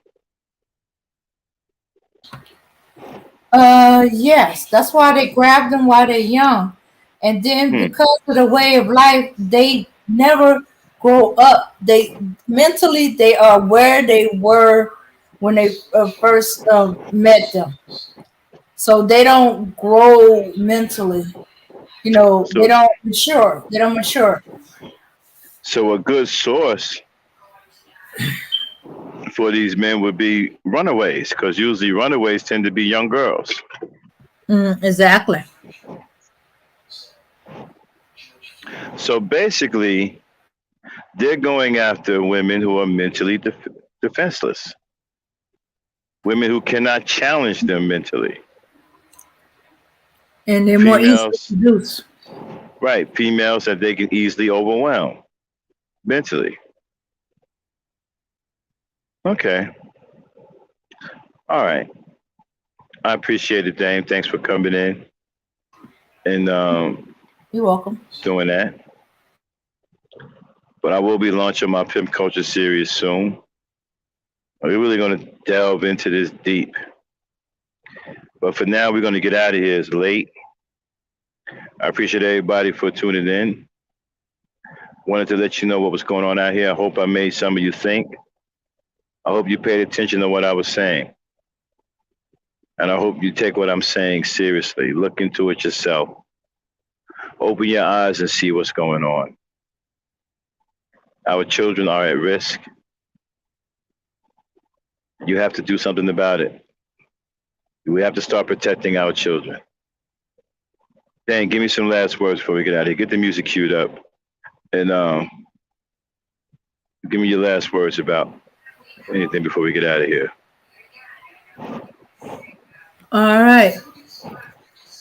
Yes, that's why they grab them while they're young. And then Hmm. because of the way of life, they never grow up. They mentally they are where they were when they first met them. So they don't grow mentally. You know, they So, don't mature. They don't mature. so a good source for these men would be runaways, because usually runaways tend to be young girls. Exactly. So basically, they're going after women who are mentally defenseless, women who cannot challenge them mentally. And they're more easy to Females, produce. right? Females that they can easily overwhelm mentally. Okay, all right. I appreciate it, Dame. Thanks for coming in and You're welcome. doing that. But I will be launching my pimp culture series soon. We're really going to delve into this deep. But for now, we're going to get out of here. It's late. I appreciate everybody for tuning in. Wanted to let you know what was going on out here. I hope I made some of you think. I hope you paid attention to what I was saying. And I hope you take what I'm saying seriously. Look into it yourself. Open your eyes and see what's going on. Our children are at risk. You have to do something about it. We have to start protecting our children. Dan, give me some last words before we get out of here. Get the music queued up. And give me your last words about anything before we get out of here. All right.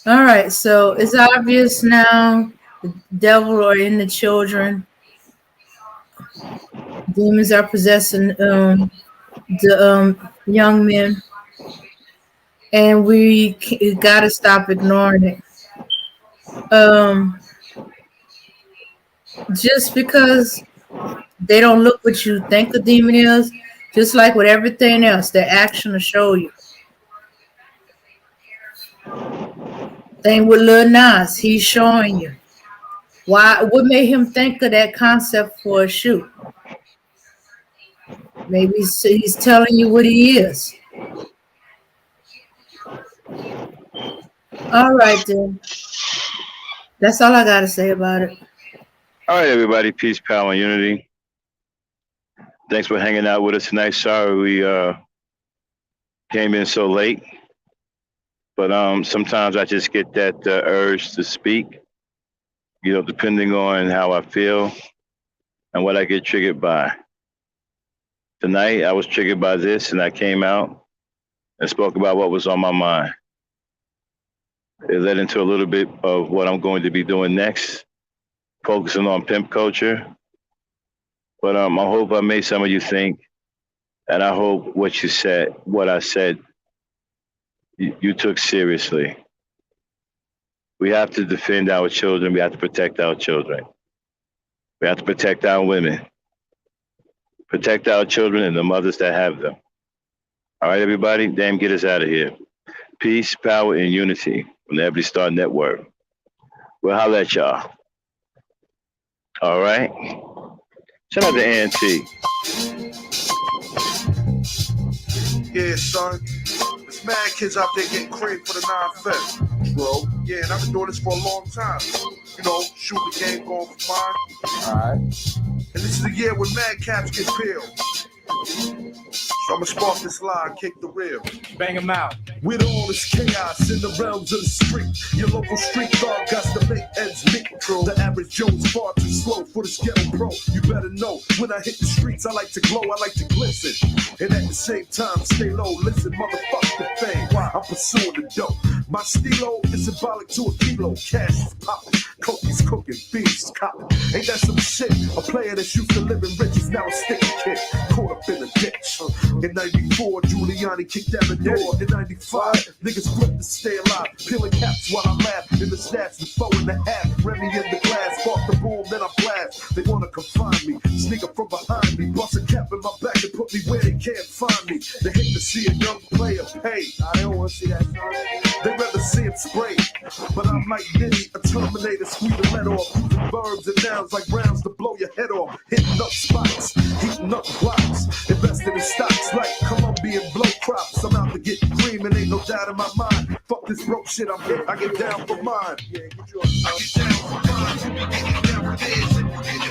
All right. So it's obvious now the devil are in the children. Demons are possessing the young men, and we got to stop ignoring it. Just because they don't look what you think a demon is, just like with everything else, their action will show you. Thing with Lil Nas, he's showing you. Why? What made him think of that concept for a shoot? Maybe he's telling you what he is. All right, then. That's all I got to say about it. All right, everybody. Peace, power, and unity. Thanks for hanging out with us tonight. Sorry we came in so late. But sometimes I just get that urge to speak, depending on how I feel and what I get triggered by. Tonight, I was triggered by this, and I came out and spoke about what was on my mind. It led into a little bit of what I'm going to be doing next, focusing on pimp culture. But I hope I made some of you think, and I hope what I said, you took seriously. We have to defend our children. We have to protect our children. We have to protect our women. Protect our children and the mothers that have them. All right, everybody? Damn, get us out of here. Peace, power, and unity from the Ebony Star Network. We'll holler at y'all. All right? Shout out to Auntie. Yeah, son. There's mad kids out there getting cream for the 9-5, bro. Yeah, and I've been doing this for a long time. Shoot the game going for fine. Alright. And this is the year when mad caps get peeled. I'ma spark this line, kick the real. Bang him out. With all this chaos in the realms of the street, your local street dog got to make ends meet. The average Joe's far too slow for this ghetto pro. You better know, when I hit the streets, I like to glow, I like to glisten. And at the same time, stay low, listen, motherfuck the fame. I'm pursuing the dope. My stilo is symbolic to a kilo. Cash is popping, coke's cooking, beans copping. Ain't that some shit? A player that's used to living rich is now a sticky kid, caught up in a ditch. In 94, Giuliani kicked down the door. In 95, niggas flipped to stay alive, peeling caps while I laugh. In the stats, the 4.5, Remy in the glass, spark the boom, then I blast. They wanna confine me, sneak up from behind me, bust a cap in my back and put me where they can't find me. They hate to see a young player pay. I don't wanna see that, son. They rather see him spray. But I'm like Diddy, a Terminator, squeeze the lead off, using verbs and nouns like rounds to blow your head off. Hitting up spots, heating up blocks, investing in stocks like Colombian blow crops. I'm out to get cream and ain't no doubt in my mind. Fuck this broke shit, I'm hit, I get down for mine. Yeah, get your I get down for mine, I get down for this, and put your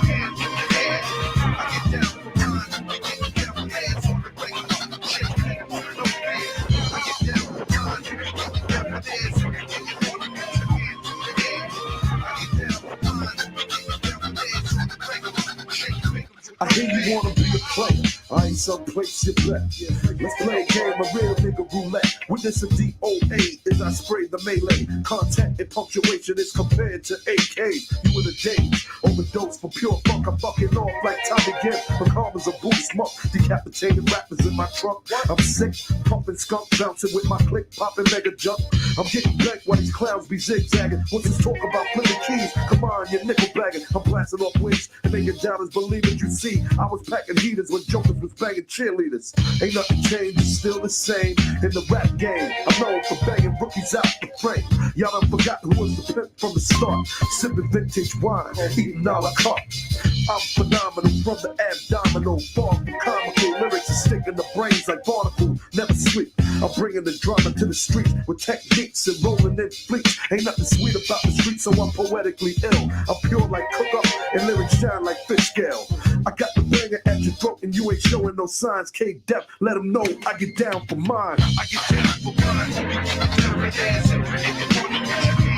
hands in the air. I get down for mine, I get down for hands on the regular, shit, I get down for mine, I get down for this, and put your hands in the air. I get down for mine, I get down for this, on the regular, shit, I hear you wanna be a player. I ain't someplace you bet. Let's play a game of real nigga roulette. With this a DOA as I spray the melee. Contact and punctuation is compared to AKs. You in a daze, overdose for pure funk. I'm fucking off like Tommy Gibb. My karma's a booty smoke. Decapitated rappers in my trunk. I'm sick, pumping skunk, bouncing with my click, popping mega jump. I'm getting back while these clowns be zigzagging. What's this talk about flipping keys? Come on, you're nickel bagging. I'm blasting off wings and making doubters believe it. You see, I was packing heaters when jokers was banging cheerleaders. Ain't nothing changed, it's still the same in the rap game. I'm known for banging rookies out the frame. Y'all done forgot who was the pimp from the start. Sipping vintage wine, eating a la carte. I'm phenomenal from the abdominal. Far from comical lyrics and sticking the brains like barnacles. Never sweet. I'm bringing the drama to the streets with techniques and rolling in fleets. Ain't nothing sweet about the streets, so I'm poetically ill. I'm pure like cook up and lyrics shine like fish scale. I got the banger at your throat and you ain't showing no signs. K-Dep, let them know I get down for mine. I get down for mine.